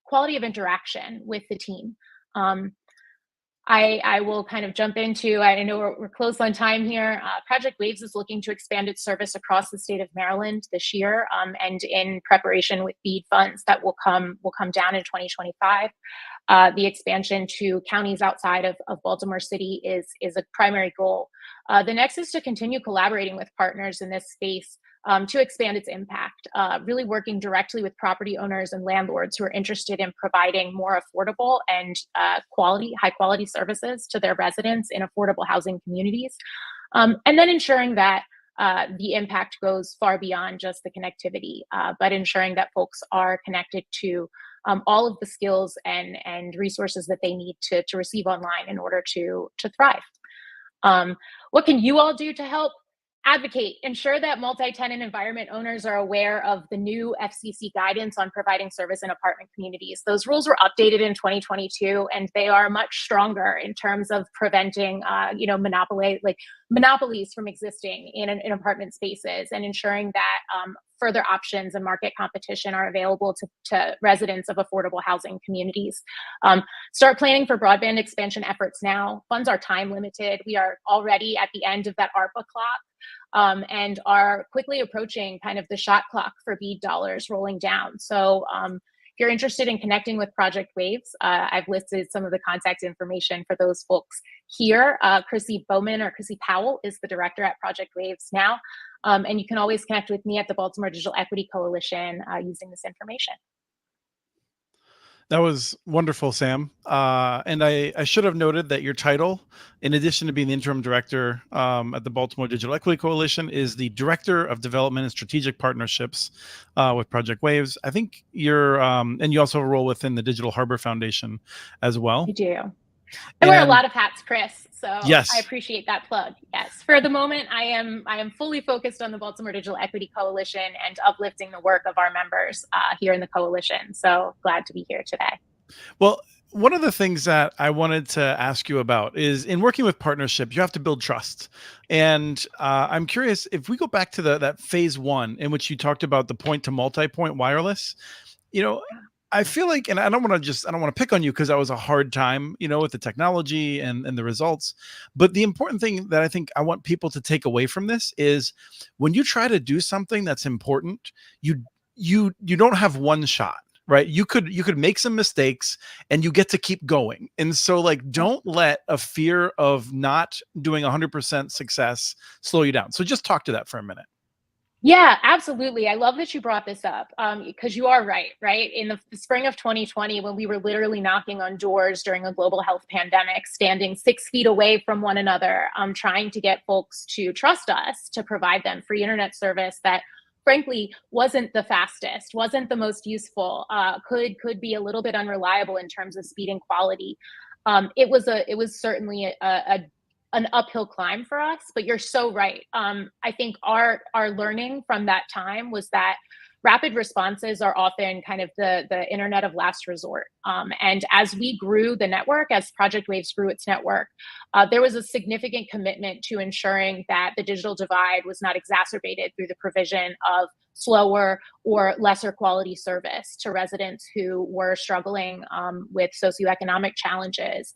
quality of interaction with the team. I will kind of jump into, I know we're close on time here. Project Waves is looking to expand its service across the state of Maryland this year, and in preparation with BEAD funds that will come down in 2025. The expansion to counties outside of Baltimore City is a primary goal. The next is to continue collaborating with partners in this space to expand its impact, really working directly with property owners and landlords who are interested in providing more affordable and high quality services to their residents in affordable housing communities. And then ensuring that the impact goes far beyond just the connectivity, but ensuring that folks are connected to all of the skills and resources that they need to receive online in order to thrive. What can you all do to help? Advocate, ensure that multi-tenant environment owners are aware of the new FCC guidance on providing service in apartment communities. Those rules were updated in 2022, and they are much stronger in terms of preventing, monopolies from existing in apartment spaces, and ensuring that further options and market competition are available to residents of affordable housing communities. Start planning for broadband expansion efforts now. Funds are time limited. We are already at the end of that ARPA clock, and are quickly approaching kind of the shot clock for BEAD dollars rolling down. So if you're interested in connecting with Project Waves, I've listed some of the contact information for those folks here. Chrissy Bowman, or Chrissy Powell, is the director at Project Waves now. And you can always connect with me at the Baltimore Digital Equity Coalition using this information. That was wonderful, Sam. And I should have noted that your title, in addition to being the interim director at the Baltimore Digital Equity Coalition, is the Director of Development and Strategic Partnerships with Project Waves. I think you're, and you also have a role within the Digital Harbor Foundation as well. You do. I wear a And lot of hats, Chris, so I yes, appreciate that plug. Yes, for the moment, I am fully focused on the Baltimore Digital Equity Coalition and uplifting the work of our members here in the coalition. So glad to be here today. well, one of the things that I wanted to ask you about is in working with partnership, you have to build trust. And I'm curious if we go back to that phase one in which you talked about the point to multi-point wireless, you know, I feel like, and I don't want to pick on you because that was a hard time, with the technology and the results. But the important thing that I think I want people to take away from this is when you try to do something that's important, you don't have one shot, right? You could make some mistakes and you get to keep going. And so like, don't let a fear of not doing 100% success slow you down. So just talk to that for a minute. Yeah, absolutely. I love that you brought this up because you are right, right? In the spring of 2020, when we were literally knocking on doors during a global health pandemic, standing 6 feet away from one another, trying to get folks to trust us to provide them free internet service that frankly wasn't the fastest, wasn't the most useful, could be a little bit unreliable in terms of speed and quality. It was certainly an uphill climb for us, but you're so right. I think our learning from that time was that rapid responses are often kind of the internet of last resort. And as we grew the network, as Project Waves grew its network, there was a significant commitment to ensuring that the digital divide was not exacerbated through the provision of slower or lesser quality service to residents who were struggling with socioeconomic challenges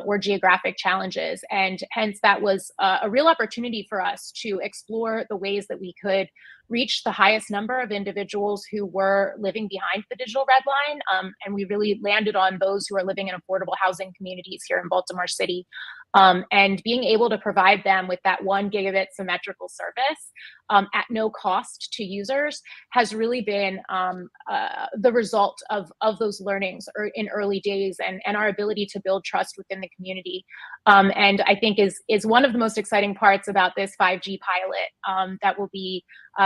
or geographic challenges. And hence that was a real opportunity for us to explore the ways that we could reach the highest number of individuals who were living behind the digital red line. And we really landed on those who are living in affordable housing communities here in Baltimore City. And being able to provide them with that 1 gigabit symmetrical service at no cost to users has really been the result of those learnings in early days and our ability to build trust within the community. And I think is one of the most exciting parts about this 5G pilot that will be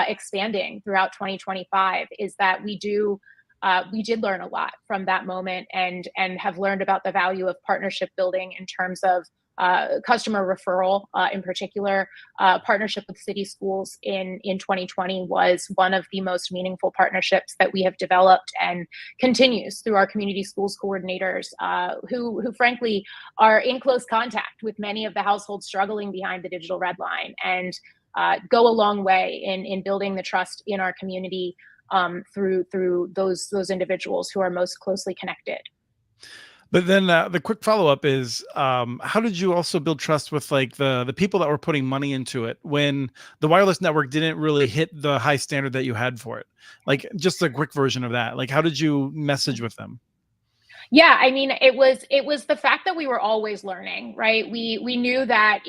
expanding throughout 2025 is that we did learn a lot from that moment and have learned about the value of partnership building in terms of customer referral, in particular. Partnership with city schools in 2020 was one of the most meaningful partnerships that we have developed and continues through our community schools coordinators who frankly are in close contact with many of the households struggling behind the digital red line and go a long way in building the trust in our community through those individuals who are most closely connected. But then the quick follow up is, how did you also build trust with like the people that were putting money into it when the wireless network didn't really hit the high standard that you had for it? Like just a quick version of that. Like how did you message with them? Yeah, I mean, it was the fact that we were always learning, right? We knew that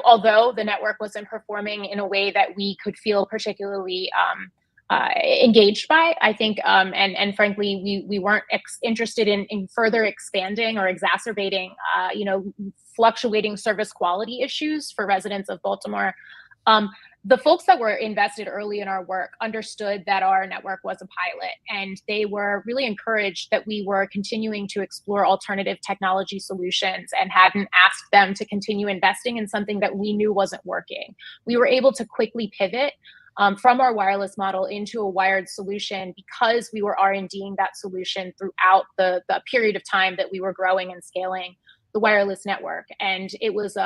although the network wasn't performing in a way that we could feel particularly engaged by, I think, and frankly, we weren't interested in further expanding or exacerbating, fluctuating service quality issues for residents of Baltimore. The folks that were invested early in our work understood that our network was a pilot, and they were really encouraged that we were continuing to explore alternative technology solutions and hadn't asked them to continue investing in something that we knew wasn't working. We were able to quickly pivot from our wireless model into a wired solution because we were R&Ding that solution throughout the period of time that we were growing and scaling the wireless network. And it was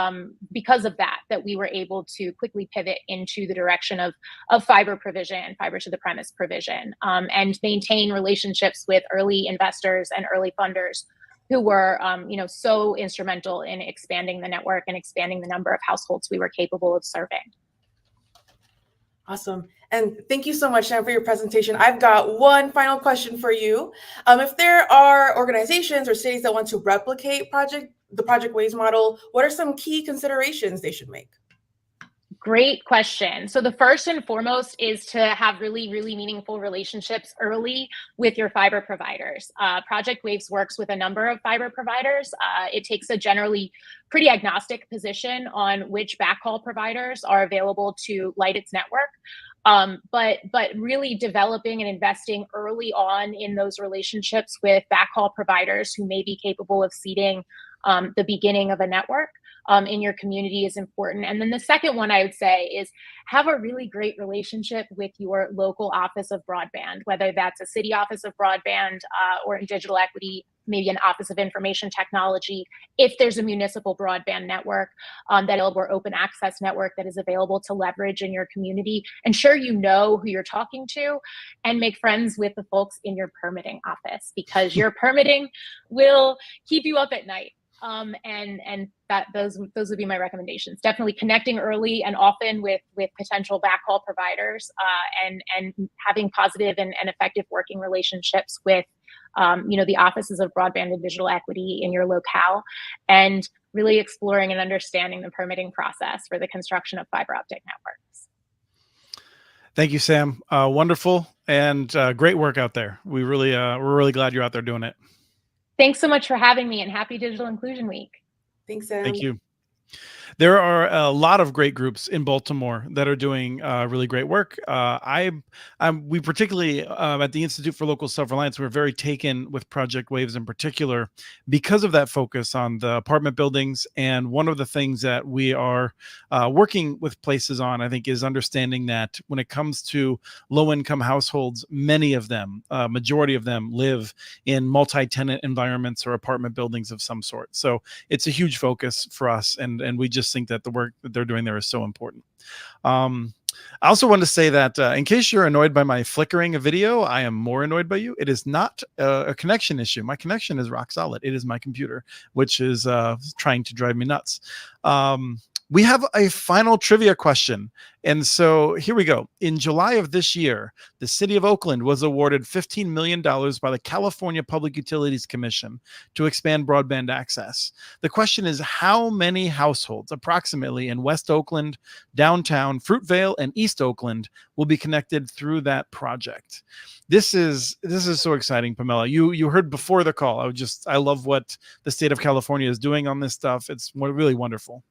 because of that we were able to quickly pivot into the direction of fiber provision, fiber to the premise provision, and maintain relationships with early investors and early funders who were so instrumental in expanding the network and expanding the number of households we were capable of serving. Awesome. And thank you so much, Sam, for your presentation. I've got one final question for you. If there are organizations or cities that want to replicate the Project Waves model, what are some key considerations they should make? Great question. So the first and foremost is to have really, really meaningful relationships early with your fiber providers. Project Waves works with a number of fiber providers. It takes a generally pretty agnostic position on which backhaul providers are available to light its network. But really developing and investing early on in those relationships with backhaul providers who may be capable of seeding the beginning of a network in your community is important. And then the second one I would say is have a really great relationship with your local office of broadband, whether that's a city office of broadband or in digital equity, maybe an office of information technology. If there's a municipal broadband network or open access network that is available to leverage in your community, ensure you know who you're talking to and make friends with the folks in your permitting office, because your permitting will keep you up at night. And those would be my recommendations. Definitely connecting early and often with potential backhaul providers, and having positive and effective working relationships with the offices of broadband and digital equity in your locale, and really exploring and understanding the permitting process for the construction of fiber optic networks. Thank you, Sam. Wonderful and great work out there. We're really glad you're out there doing it. Thanks so much for having me, and happy Digital Inclusion Week. Thanks, Sam. Thank you. There are a lot of great groups in Baltimore that are doing really great work. We particularly at the Institute for Local Self-Reliance, we're very taken with Project Waves in particular because of that focus on the apartment buildings. And one of the things that we are working with places on, I think, is understanding that when it comes to low-income households, many of them, majority of them, live in multi-tenant environments or apartment buildings of some sort. So it's a huge focus for us, and we just think that the work that they're doing there is so important. I also want to say that in case you're annoyed by my flickering a video, I am more annoyed by you. It is not a connection issue. My connection is rock solid. It is my computer, which is trying to drive me nuts. We have a final trivia question. And so here we go. In July of this year, the city of Oakland was awarded $15 million by the California Public Utilities Commission to expand broadband access. The question is, how many households approximately in West Oakland, downtown, Fruitvale, and East Oakland will be connected through that project? This is so exciting, Pamela. You heard before the call. I love what the state of California is doing on this stuff. It's really wonderful.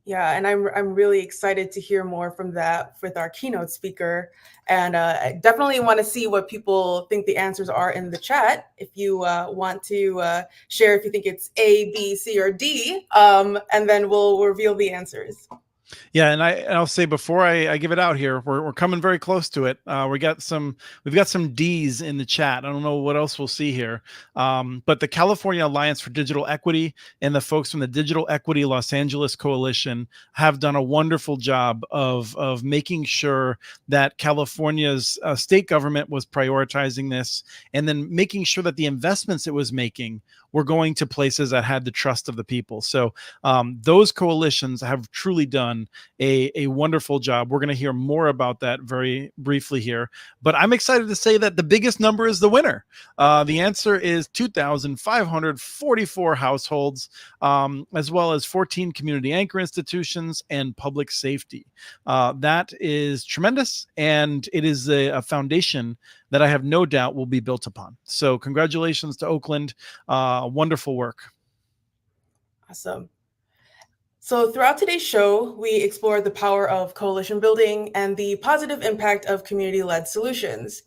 Yeah, and I'm really excited to hear more from that with our keynote speaker. And I definitely want to see what people think the answers are in the chat. If you want to share if you think it's A, B, C, or D, and then we'll reveal the answers. Yeah, and I'll say before I give it out here, we're coming very close to it. We've got some D's in the chat. I don't know what else we'll see here, but the California Alliance for Digital Equity and the folks from the Digital Equity Los Angeles Coalition have done a wonderful job of making sure that California's state government was prioritizing this, and then making sure that the investments it was making were going to places that had the trust of the people. So those coalitions have truly done a wonderful job. We're going to hear more about that very briefly here, but I'm excited to say that the biggest number is the winner. The answer is 2,544 households, as well as 14 community anchor institutions and public safety. That is tremendous, and it is a foundation that I have no doubt will be built upon. So congratulations to Oakland. Wonderful work. Awesome. So throughout today's show, we explored the power of coalition building and the positive impact of community-led solutions.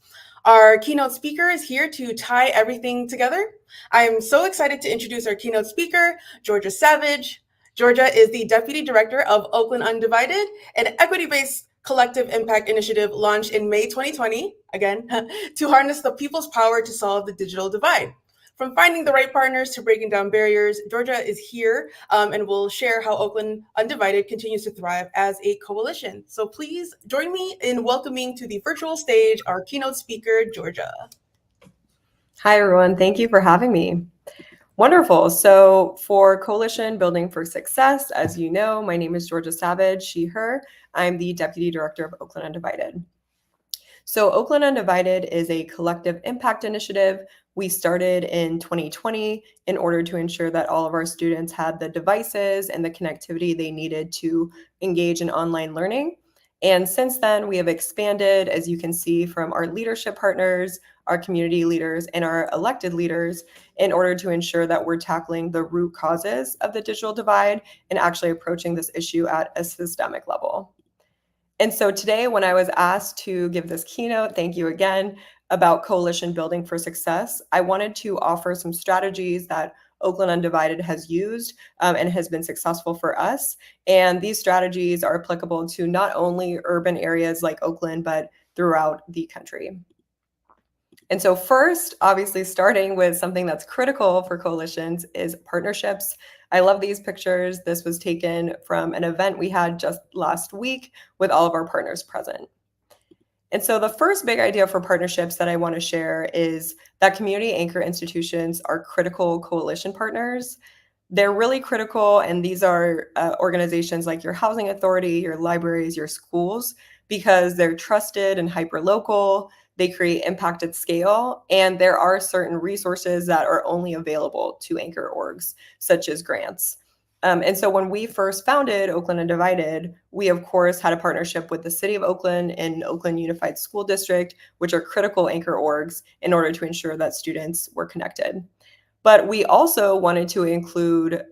Our keynote speaker is here to tie everything together. I am so excited to introduce our keynote speaker, Georgia Savage. Georgia is the Deputy Director of Oakland Undivided, an equity-based collective impact initiative launched in May 2020, again, to harness the people's power to solve the digital divide. From finding the right partners to breaking down barriers, Georgia is here and will share how Oakland Undivided continues to thrive as a coalition. So please join me in welcoming to the virtual stage our keynote speaker, Georgia. Hi, everyone. Thank you for having me. Wonderful. So for Coalition Building for Success, as you know, my name is Georgia Savage, she, her. I'm the Deputy Director of Oakland Undivided. So Oakland Undivided is a collective impact initiative we started in 2020 in order to ensure that all of our students had the devices and the connectivity they needed to engage in online learning. And since then, we have expanded, as you can see, from our leadership partners, our community leaders, and our elected leaders in order to ensure that we're tackling the root causes of the digital divide and actually approaching this issue at a systemic level. And so today, when I was asked to give this keynote, thank you again, about coalition building for success, I wanted to offer some strategies that Oakland Undivided has used and has been successful for us. And these strategies are applicable to not only urban areas like Oakland, but throughout the country. And so first, obviously starting with something that's critical for coalitions is partnerships. I love these pictures. This was taken from an event we had just last week with all of our partners present. And so the first big idea for partnerships that I want to share is that community anchor institutions are critical coalition partners. They're really critical, and these are organizations like your housing authority, your libraries, your schools, because they're trusted and hyperlocal. They create impact at scale, and there are certain resources that are only available to anchor orgs, such as grants. And so when we first founded Oakland Undivided, we of course had a partnership with the City of Oakland and Oakland Unified School District, which are critical anchor orgs in order to ensure that students were connected. But we also wanted to include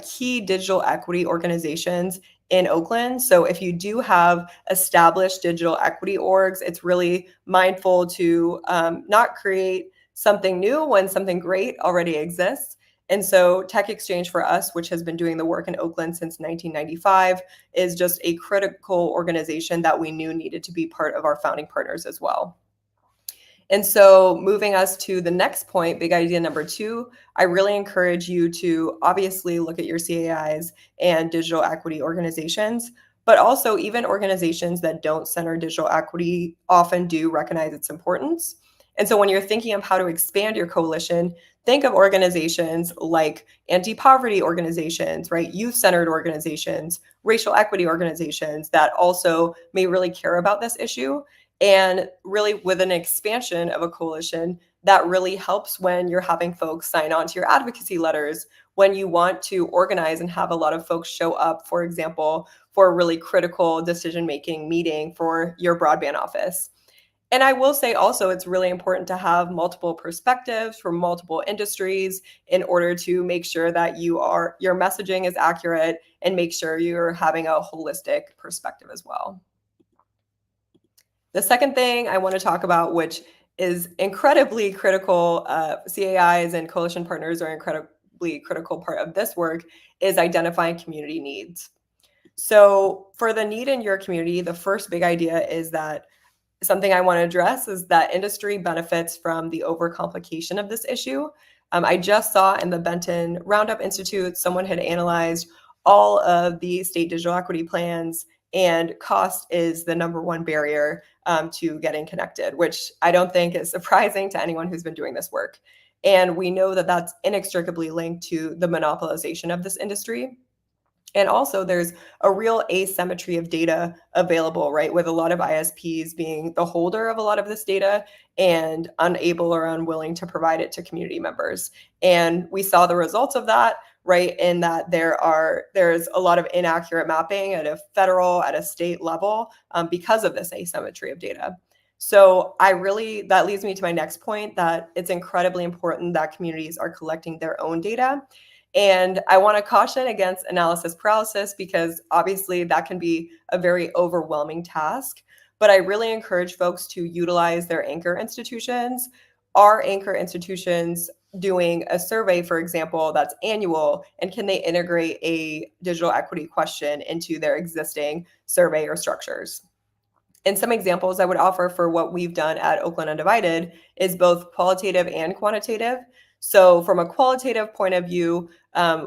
key digital equity organizations in Oakland. So if you do have established digital equity orgs, it's really mindful to not create something new when something great already exists. And so Tech Exchange for us, which has been doing the work in Oakland since 1995, is just a critical organization that we knew needed to be part of our founding partners as well. And so moving us to the next point, big idea number 2, I really encourage you to obviously look at your CAIs and digital equity organizations, but also even organizations that don't center digital equity often do recognize its importance. And so when you're thinking of how to expand your coalition, think of organizations like anti-poverty organizations, right? Youth-centered organizations, racial equity organizations that also may really care about this issue. And really with an expansion of a coalition, that really helps when you're having folks sign on to your advocacy letters, when you want to organize and have a lot of folks show up, for example, for a really critical decision-making meeting for your broadband office. And I will say also, it's really important to have multiple perspectives from multiple industries in order to make sure that your messaging is accurate and make sure you're having a holistic perspective as well. The second thing I want to talk about, which is incredibly critical, CAIs and coalition partners are incredibly critical part of this work, is identifying community needs. So for the need in your community, the first big idea is that something I want to address is that industry benefits from the overcomplication of this issue. I just saw in the Benton Roundup Institute, someone had analyzed all of the state digital equity plans, and cost is the number one barrier to getting connected, which I don't think is surprising to anyone who's been doing this work. And we know that that's inextricably linked to the monopolization of this industry. And also there's a real asymmetry of data available, right? With a lot of ISPs being the holder of a lot of this data and unable or unwilling to provide it to community members. And we saw the results of that, right? In that there's a lot of inaccurate mapping at a federal, at a state level because of this asymmetry of data. So that leads me to my next point, that it's incredibly important that communities are collecting their own data. And I want to caution against analysis paralysis, because obviously that can be a very overwhelming task. But I really encourage folks to utilize their anchor institutions. Are anchor institutions doing a survey, for example, that's annual? And can they integrate a digital equity question into their existing survey or structures? And some examples I would offer for what we've done at Oakland Undivided is both qualitative and quantitative. So from a qualitative point of view,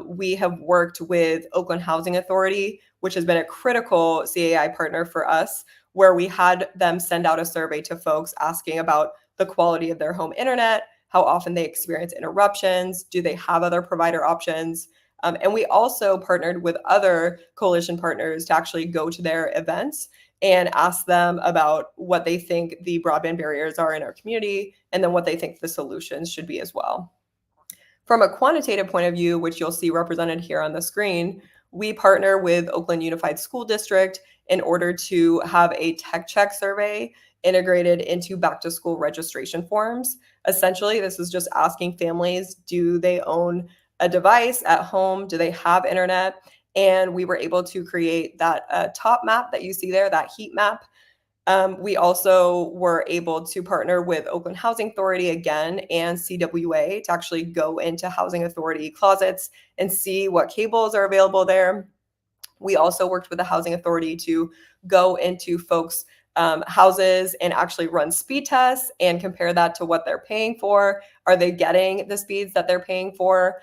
we have worked with Oakland Housing Authority, which has been a critical CAI partner for us, where we had them send out a survey to folks asking about the quality of their home internet, how often they experience interruptions, do they have other provider options? And we also partnered with other coalition partners to actually go to their events and ask them about what they think the broadband barriers are in our community, and then what they think the solutions should be as well. From a quantitative point of view, which you'll see represented here on the screen, we partner with Oakland Unified School District in order to have a tech check survey integrated into back to school registration forms. Essentially, this is just asking families, do they own a device at home? Do they have internet? and we were able to create that top map that you see there, that heat map. We also were able to partner with Oakland Housing Authority again and CWA to actually go into Housing Authority closets and see what cables are available there. We also worked with the Housing Authority to go into folks' houses and actually run speed tests and compare that to what they're paying for. Are they getting the speeds that they're paying for?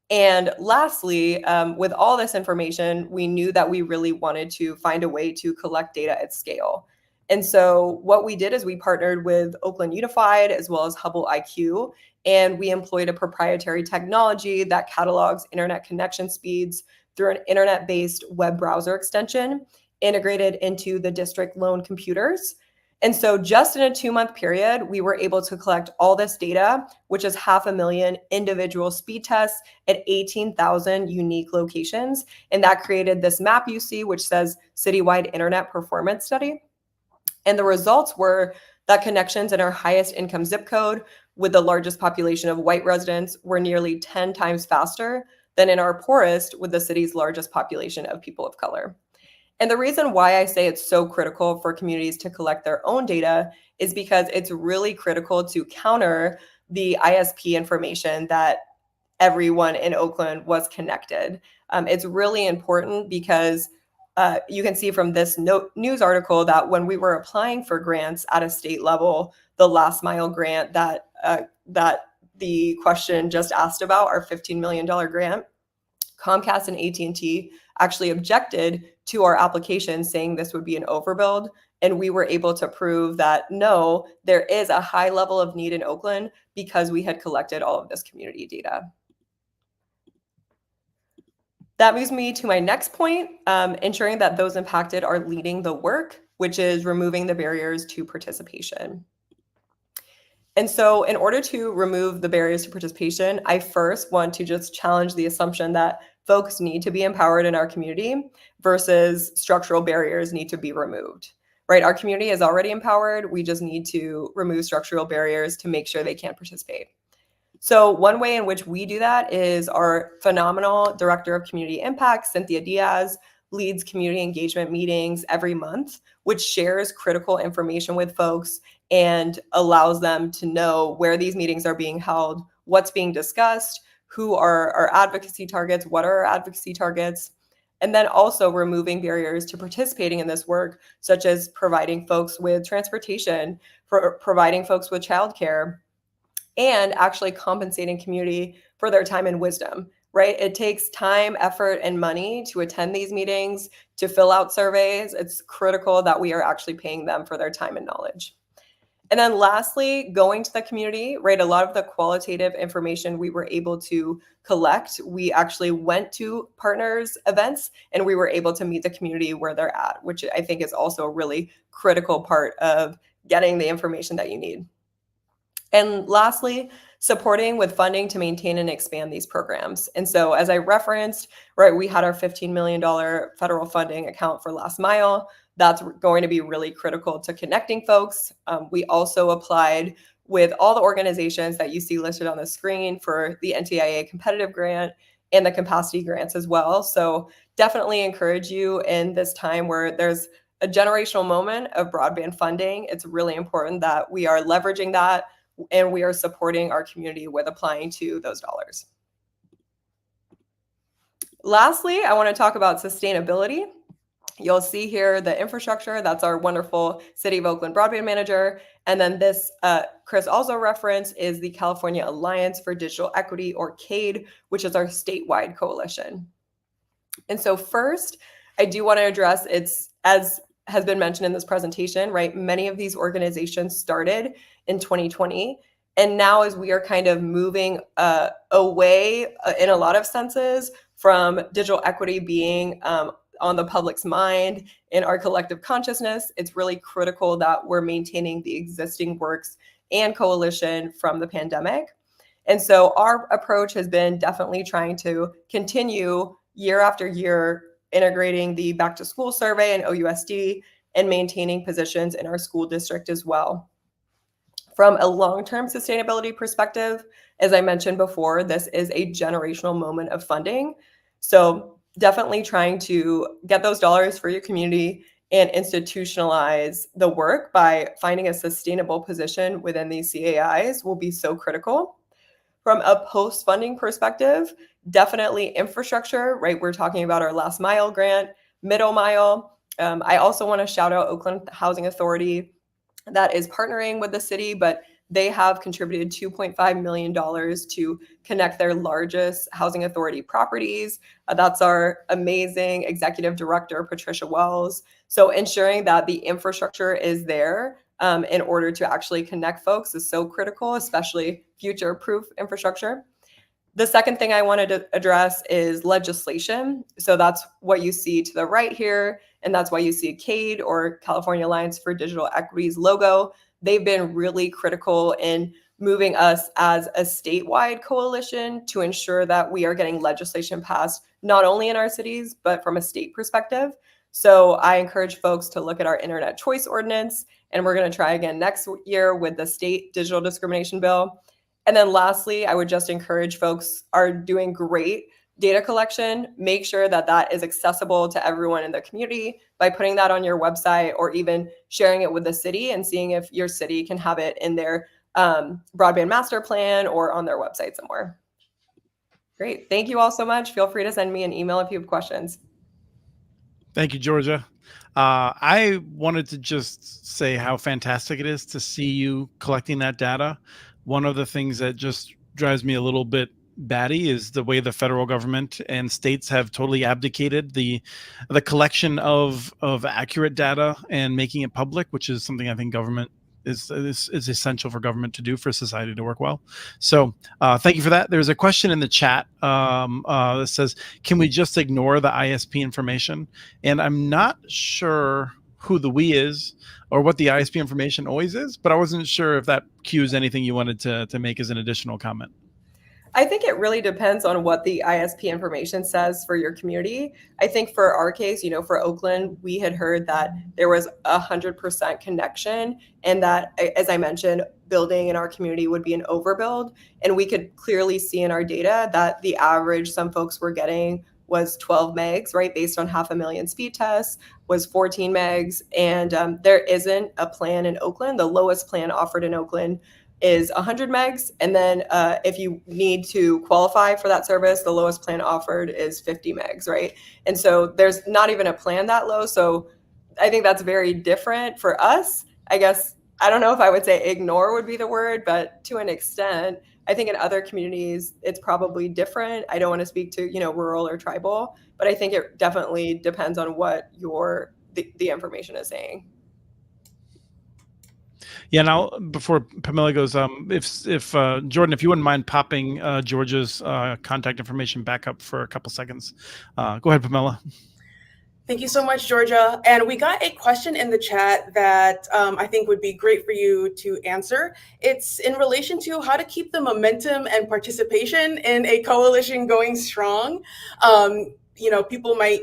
And lastly, with all this information, we knew that we really wanted to find a way to collect data at scale. And so what we did is we partnered with Oakland Unified as well as Hubble IQ, and we employed a proprietary technology that catalogs internet connection speeds through an internet-based web browser extension integrated into the district loan computers. And so just in a 2-month period, we were able to collect all this data, which is 500,000 individual speed tests at 18,000 unique locations. And that created this map you see, which says Citywide Internet Performance Study. And the results were that connections in our highest income zip code with the largest population of white residents were nearly 10 times faster than in our poorest with the city's largest population of people of color. And the reason why I say it's so critical for communities to collect their own data is because it's really critical to counter the ISP information that everyone in Oakland was connected. It's really important because you can see from this news article that when we were applying for grants at a state level, the last mile grant that the question just asked about, our $15 million grant, Comcast and AT&T actually objected to our application, saying this would be an overbuild. And we were able to prove that, no, there is a high level of need in Oakland because we had collected all of this community data. That moves me to my next point, ensuring that those impacted are leading the work, which is removing the barriers to participation. And so in order to remove the barriers to participation, I first want to just challenge the assumption that folks need to be empowered in our community versus structural barriers need to be removed, right? Our community is already empowered. We just need to remove structural barriers to make sure they can participate. So one way in which we do that is our phenomenal Director of Community Impact, Cynthia Diaz, leads community engagement meetings every month, which shares critical information with folks and allows them to know where these meetings are being held, what's being discussed, who are our advocacy targets, what are our advocacy targets, and then also removing barriers to participating in this work, such as providing folks with transportation, providing folks with childcare, and actually compensating community for their time and wisdom, right? It takes time, effort, and money to attend these meetings, to fill out surveys. It's critical that we are actually paying them for their time and knowledge. And then lastly, going to the community, right? A lot of the qualitative information we were able to collect, we actually went to partners events and we were able to meet the community where they're at, which I think is also a really critical part of getting the information that you need. And lastly, supporting with funding to maintain and expand these programs. And so as I referenced, right, we had our $15 million federal funding account for last mile. That's going to be really critical to connecting folks. We also applied with all the organizations that you see listed on the screen for the NTIA competitive grant and the capacity grants as well. So definitely encourage you in this time where there's a generational moment of broadband funding. It's really important that we are leveraging that and we are supporting our community with applying to those dollars. Lastly, I want to talk about sustainability. You'll see here the infrastructure. That's our wonderful City of Oakland broadband manager. And then this, Chris also referenced, is the California Alliance for Digital Equity, or CADE, which is our statewide coalition. And so first, I do want to address, it's, as has been mentioned in this presentation, right? Many of these organizations started in 2020. And now as we are kind of moving away in a lot of senses from digital equity being on the public's mind in our collective consciousness, it's really critical that we're maintaining the existing works and coalition from the pandemic. And so our approach has been definitely trying to continue year after year integrating the back to school survey and OUSD and maintaining positions in our school district as well. From a long-term sustainability perspective, as I mentioned before, this is a generational moment of funding. So definitely trying to get those dollars for your community and institutionalize the work by finding a sustainable position within these CAIs will be so critical. From a post-funding perspective, definitely infrastructure, right? We're talking about our last mile grant, middle mile. I also want to shout out Oakland Housing Authority that is partnering with the city, but they have contributed $2.5 million to connect their largest housing authority properties. That's our amazing executive director, Patricia Wells. So ensuring that the infrastructure is there in order to actually connect folks is so critical, especially future-proof infrastructure. The second thing I wanted to address is legislation. So that's what you see to the right here, and that's why you see CADE, or California Alliance for Digital Equity's logo. They've been really critical in moving us as a statewide coalition to ensure that we are getting legislation passed not only in our cities, but from a state perspective. So I encourage folks to look at our Internet Choice Ordinance, and we're going to try again next year with the state digital discrimination bill. And then lastly, I would just encourage folks are doing great data collection. Make sure that that is accessible to everyone in the community by putting that on your website or even sharing it with the city and seeing if your city can have it in their broadband master plan or on their website somewhere. Great. Thank you all so much. Feel free to send me an email if you have questions. Thank you, Georgia. I wanted to just say how fantastic it is to see you collecting that data. One of the things that just drives me a little bit batty is the way the federal government and states have totally abdicated the collection of accurate data and making it public, which is something I think government is essential for government to do for society to work well. So thank you for that. There's a question in the chat that says, can we just ignore the ISP information? And I'm not sure who the we is or what the ISP information always is, but I wasn't sure if that cues anything you wanted to make as an additional comment. I think it really depends on what the ISP information says for your community. I think for our case, for Oakland, we had heard that there was 100% connection and that, as I mentioned, building in our community would be an overbuild. And we could clearly see in our data that the average some folks were getting was 12 megs, right? Based on 500,000 speed tests, was 14 megs. And there isn't a plan in Oakland. The lowest plan offered in Oakland is 100 megs. And then if you need to qualify for that service, the lowest plan offered is 50 megs, right? And so there's not even a plan that low. So I think that's very different for us. I guess, I don't know if I would say ignore would be the word, but to an extent, I think in other communities, it's probably different. I don't want to speak to, rural or tribal, but I think it definitely depends on what the information is saying. Yeah. Now, before Pamela goes, if Jordan, if you wouldn't mind popping Georgia's contact information back up for a couple seconds, go ahead, Pamela. Thank you so much, Georgia. And we got a question in the chat that I think would be great for you to answer. It's in relation to how to keep the momentum and participation in a coalition going strong. People might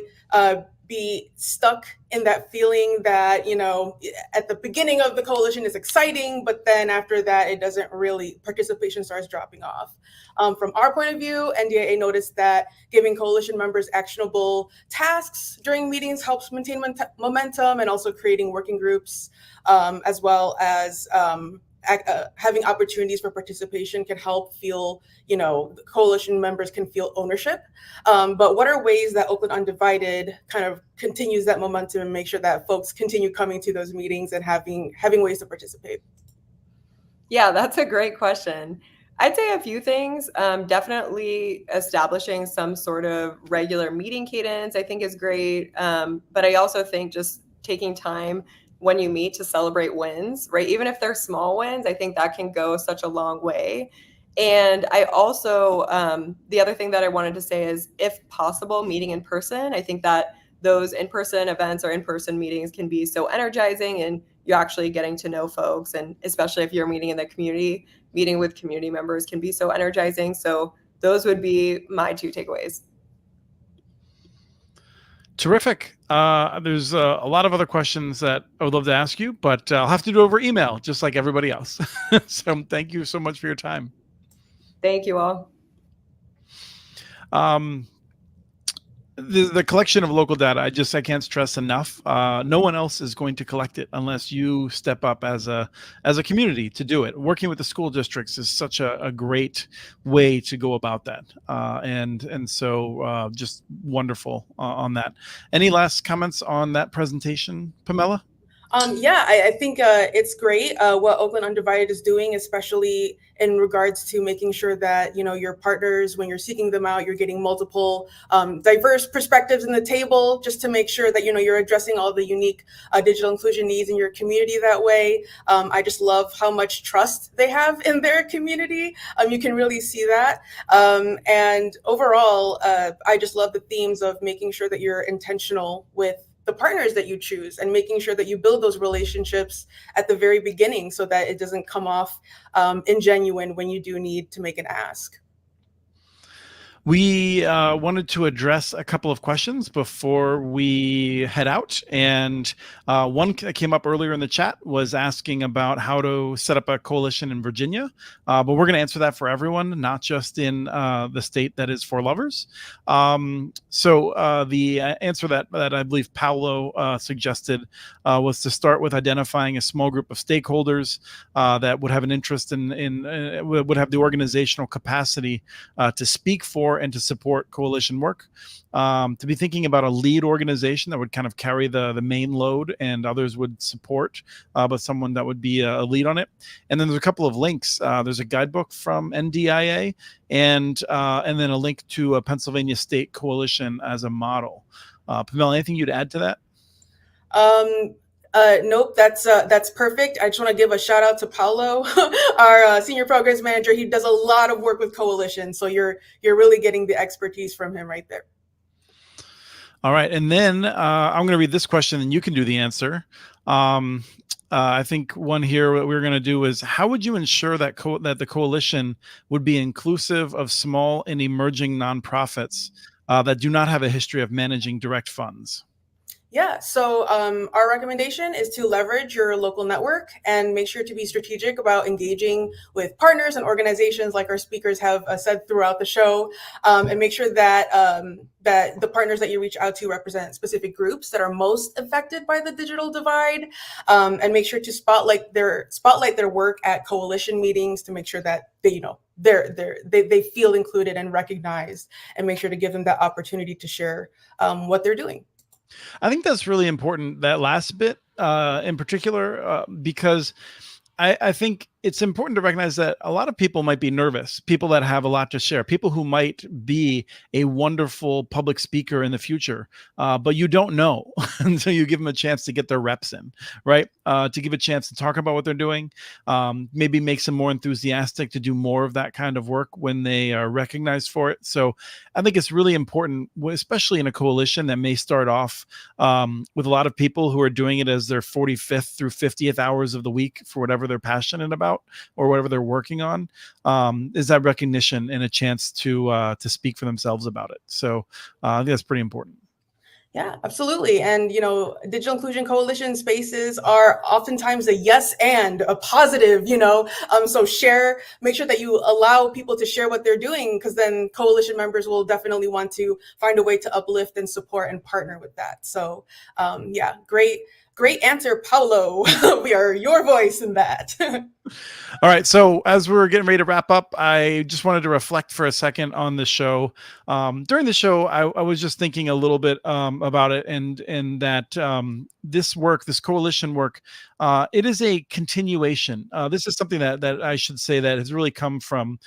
be stuck in that feeling that, at the beginning of the coalition is exciting, but then after that, it doesn't really, participation starts dropping off. From our point of view, NDIA noticed that giving coalition members actionable tasks during meetings helps maintain momentum, and also creating working groups, as well as having opportunities for participation can help feel, the coalition members can feel ownership. But what are ways that Oakland Undivided kind of continues that momentum and make sure that folks continue coming to those meetings and having ways to participate? Yeah, that's a great question. I'd say a few things. Definitely establishing some sort of regular meeting cadence, I think is great. But I also think just taking time when you meet to celebrate wins, right? Even if they're small wins, I think that can go such a long way. And I also, the other thing that I wanted to say is, if possible, meeting in person. I think that those in-person events or in-person meetings can be so energizing, and you're actually getting to know folks. And especially if you're meeting in the community, meeting with community members can be so energizing. So those would be my 2 takeaways. Terrific. There's a lot of other questions that I would love to ask you, but I'll have to do over email, just like everybody else. So thank you so much for your time. Thank you all. The collection of local data, I can't stress enough. No one else is going to collect it unless you step up as a community to do it. Working with the school districts is such a great way to go about that, and so just wonderful on that. Any last comments on that presentation, Pamela? Yeah, I think it's great what Oakland Undivided is doing, especially in regards to making sure that your partners, when you're seeking them out, you're getting multiple diverse perspectives in the table, just to make sure that you're addressing all the unique digital inclusion needs in your community that way. I just love how much trust they have in their community. You can really see that. And overall, I just love the themes of making sure that you're intentional with the partners that you choose and making sure that you build those relationships at the very beginning so that it doesn't come off ingenuine when you do need to make an ask. We wanted to address a couple of questions before we head out. And one that came up earlier in the chat was asking about how to set up a coalition in Virginia. But we're going to answer that for everyone, not just in the state that is for lovers. So the answer that I believe Paolo suggested was to start with identifying a small group of stakeholders that would have an interest would have the organizational capacity to speak for and to support coalition work, to be thinking about a lead organization that would kind of carry the main load and others would support, but someone that would be a lead on it. And then there's a couple of links. There's a guidebook from NDIA and then a link to a Pennsylvania State Coalition as a model. Pamela, anything you'd add to that? Nope, that's perfect. I just want to give a shout out to Paulo, our senior programs manager. He does a lot of work with coalition, so you're really getting the expertise from him right there. All right, and then I'm going to read this question, and you can do the answer. I think one here what we're going to do is, how would you ensure that that the coalition would be inclusive of small and emerging nonprofits that do not have a history of managing direct funds? Yeah, so our recommendation is to leverage your local network and make sure to be strategic about engaging with partners and organizations like our speakers have said throughout the show, and make sure that that the partners that you reach out to represent specific groups that are most affected by the digital divide, and make sure to spotlight their work at coalition meetings to make sure that they feel included and recognized, and make sure to give them that opportunity to share what they're doing. I think that's really important, that last bit in particular, because I think it's important to recognize that a lot of people might be nervous, people that have a lot to share, people who might be a wonderful public speaker in the future, but you don't know until you give them a chance to get their reps in, right? To give a chance to talk about what they're doing, maybe makes them more enthusiastic to do more of that kind of work when they are recognized for it. So I think it's really important, especially in a coalition that may start off with a lot of people who are doing it as their 45th through 50th hours of the week for whatever they're passionate about or whatever they're working on, is that recognition and a chance to speak for themselves about it. So I think that's pretty important. Yeah, absolutely. And, digital inclusion coalition spaces are oftentimes a yes and a positive, so make sure that you allow people to share what they're doing, because then coalition members will definitely want to find a way to uplift and support and partner with that. So yeah, great answer, Paulo. We are your voice in that. All right. So as we're getting ready to wrap up, I just wanted to reflect for a second on the show. During the show, I was just thinking a little bit about it, and that this coalition work, it is a continuation. This is something that I should say that has really come from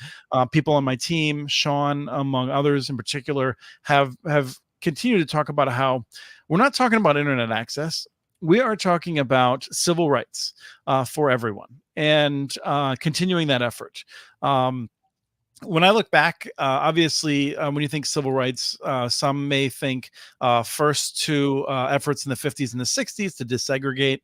people on my team. Sean, among others in particular, have continued to talk about how we're not talking about internet access. We are talking about civil rights for everyone, and continuing that effort. When I look back, obviously, when you think civil rights, some may think first to efforts in the 50s and the 60s to desegregate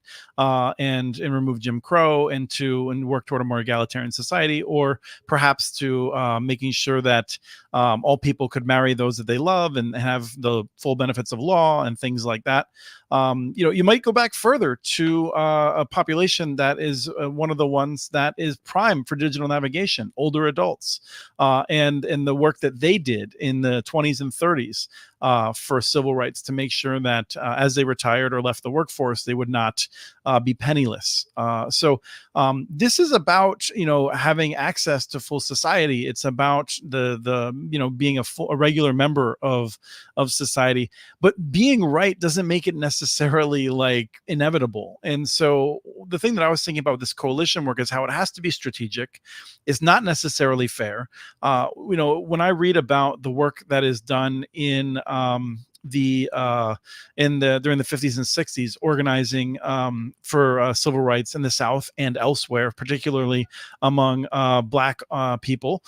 and remove Jim Crow and work toward a more egalitarian society, or perhaps to making sure that all people could marry those that they love and have the full benefits of law and things like that. You might go back further to a population that is one of the ones that is prime for digital navigation, older adults, and the work that they did in the 20s and 30s for civil rights to make sure that as they retired or left the workforce, they would not be penniless. So this is about, having access to full society. It's about the being a regular member of society, but being right doesn't make it necessarily like inevitable. And so the thing that I was thinking about with this coalition work is how it has to be strategic. It's not necessarily fair. When I read about the work that is done in during the 50s and 60s, organizing for civil rights in the South and elsewhere, particularly among Black people.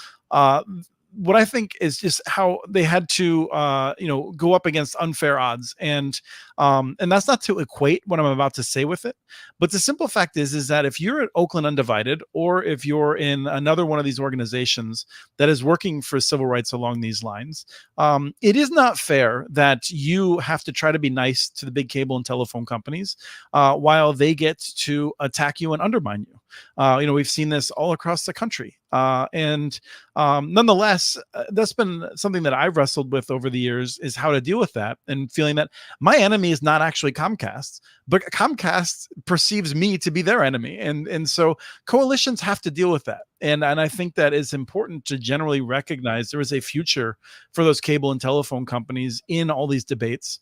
What I think is just how they had to, go up against unfair odds, and that's not to equate what I'm about to say with it, but the simple fact is that if you're at Oakland Undivided, or if you're in another one of these organizations that is working for civil rights along these lines, it is not fair that you have to try to be nice to the big cable and telephone companies while they get to attack you and undermine you. We've seen this all across the country. And nonetheless, that's been something that I've wrestled with over the years, is how to deal with that, and feeling that my enemy is not actually Comcast, but Comcast perceives me to be their enemy. And so coalitions have to deal with that. And I think that it's important to generally recognize there is a future for those cable and telephone companies in all these debates,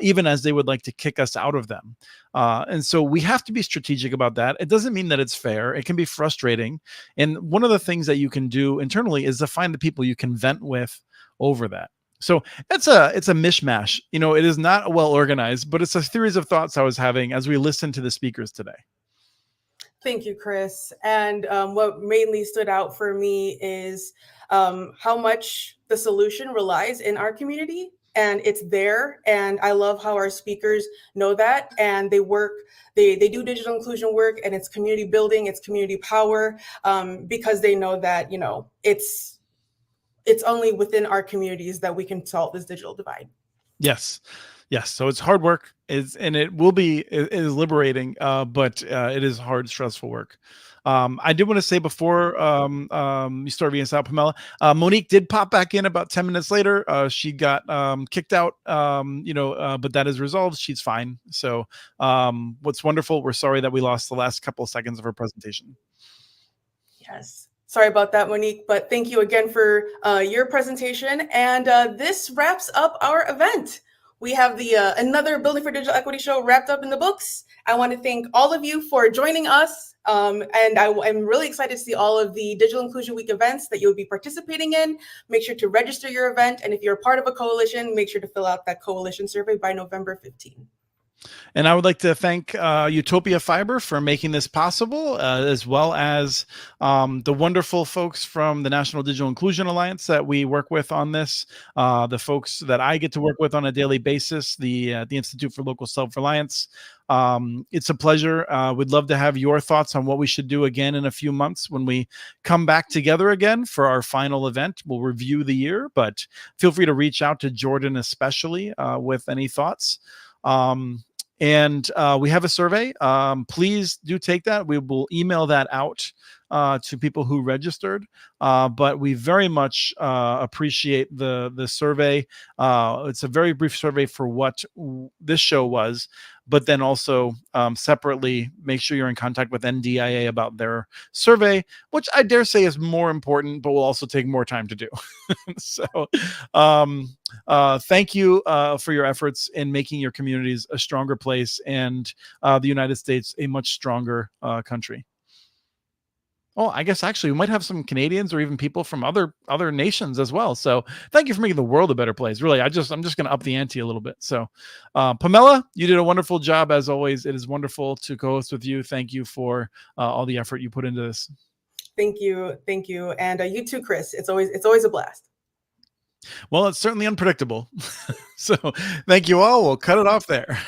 even as they would like to kick us out of them. And so we have to be strategic about that. It doesn't mean that it's fair. It can be frustrating. And one of the things that you can do internally is to find the people you can vent with over that. So it's a mishmash. It is not well organized, but it's a series of thoughts I was having as we listened to the speakers today. Thank you, Chris. And what mainly stood out for me is how much the solution relies in our community, and it's there. And I love how our speakers know that, and they do digital inclusion work, and it's community building, it's community power, because they know that, it's only within our communities that we can solve this digital divide. Yes. So it's hard work, and it is liberating, but it is hard, stressful work. I did want to say before you start reading us out, Pamela, Monique did pop back in about 10 minutes later. She got kicked out, but that is resolved. She's fine. So what's wonderful, we're sorry that we lost the last couple of seconds of her presentation. Yes. Sorry about that, Monique, but thank you again for your presentation. And this wraps up our event. We have the another Building for Digital Equity show wrapped up in the books. I want to thank all of you for joining us. And I'm really excited to see all of the Digital Inclusion Week events that you'll be participating in. Make sure to register your event. And if you're a part of a coalition, make sure to fill out that coalition survey by November 15th. And I would like to thank Utopia Fiber for making this possible, as well as the wonderful folks from the National Digital Inclusion Alliance that we work with on this, the folks that I get to work with on a daily basis, the Institute for Local Self-Reliance. It's a pleasure. We'd love to have your thoughts on what we should do again in a few months when we come back together again for our final event. We'll review the year, but feel free to reach out to Jordan, especially with any thoughts. And we have a survey. Please do take that. We will email that out to people who registered. But we very much appreciate the survey. It's a very brief survey for what this show was, but then also separately make sure you're in contact with NDIA about their survey, which I dare say is more important, but will also take more time to do. So thank you for your efforts in making your communities a stronger place, and the United States a much stronger country. Oh, I guess actually we might have some Canadians or even people from other nations as well. So thank you for making the world a better place. Really, I'm just going to up the ante a little bit. So Pamela, you did a wonderful job as always. It is wonderful to co-host with you. Thank you for all the effort you put into this. Thank you. And you too, Chris. It's always a blast. Well, it's certainly unpredictable. So thank you all. We'll cut it off there.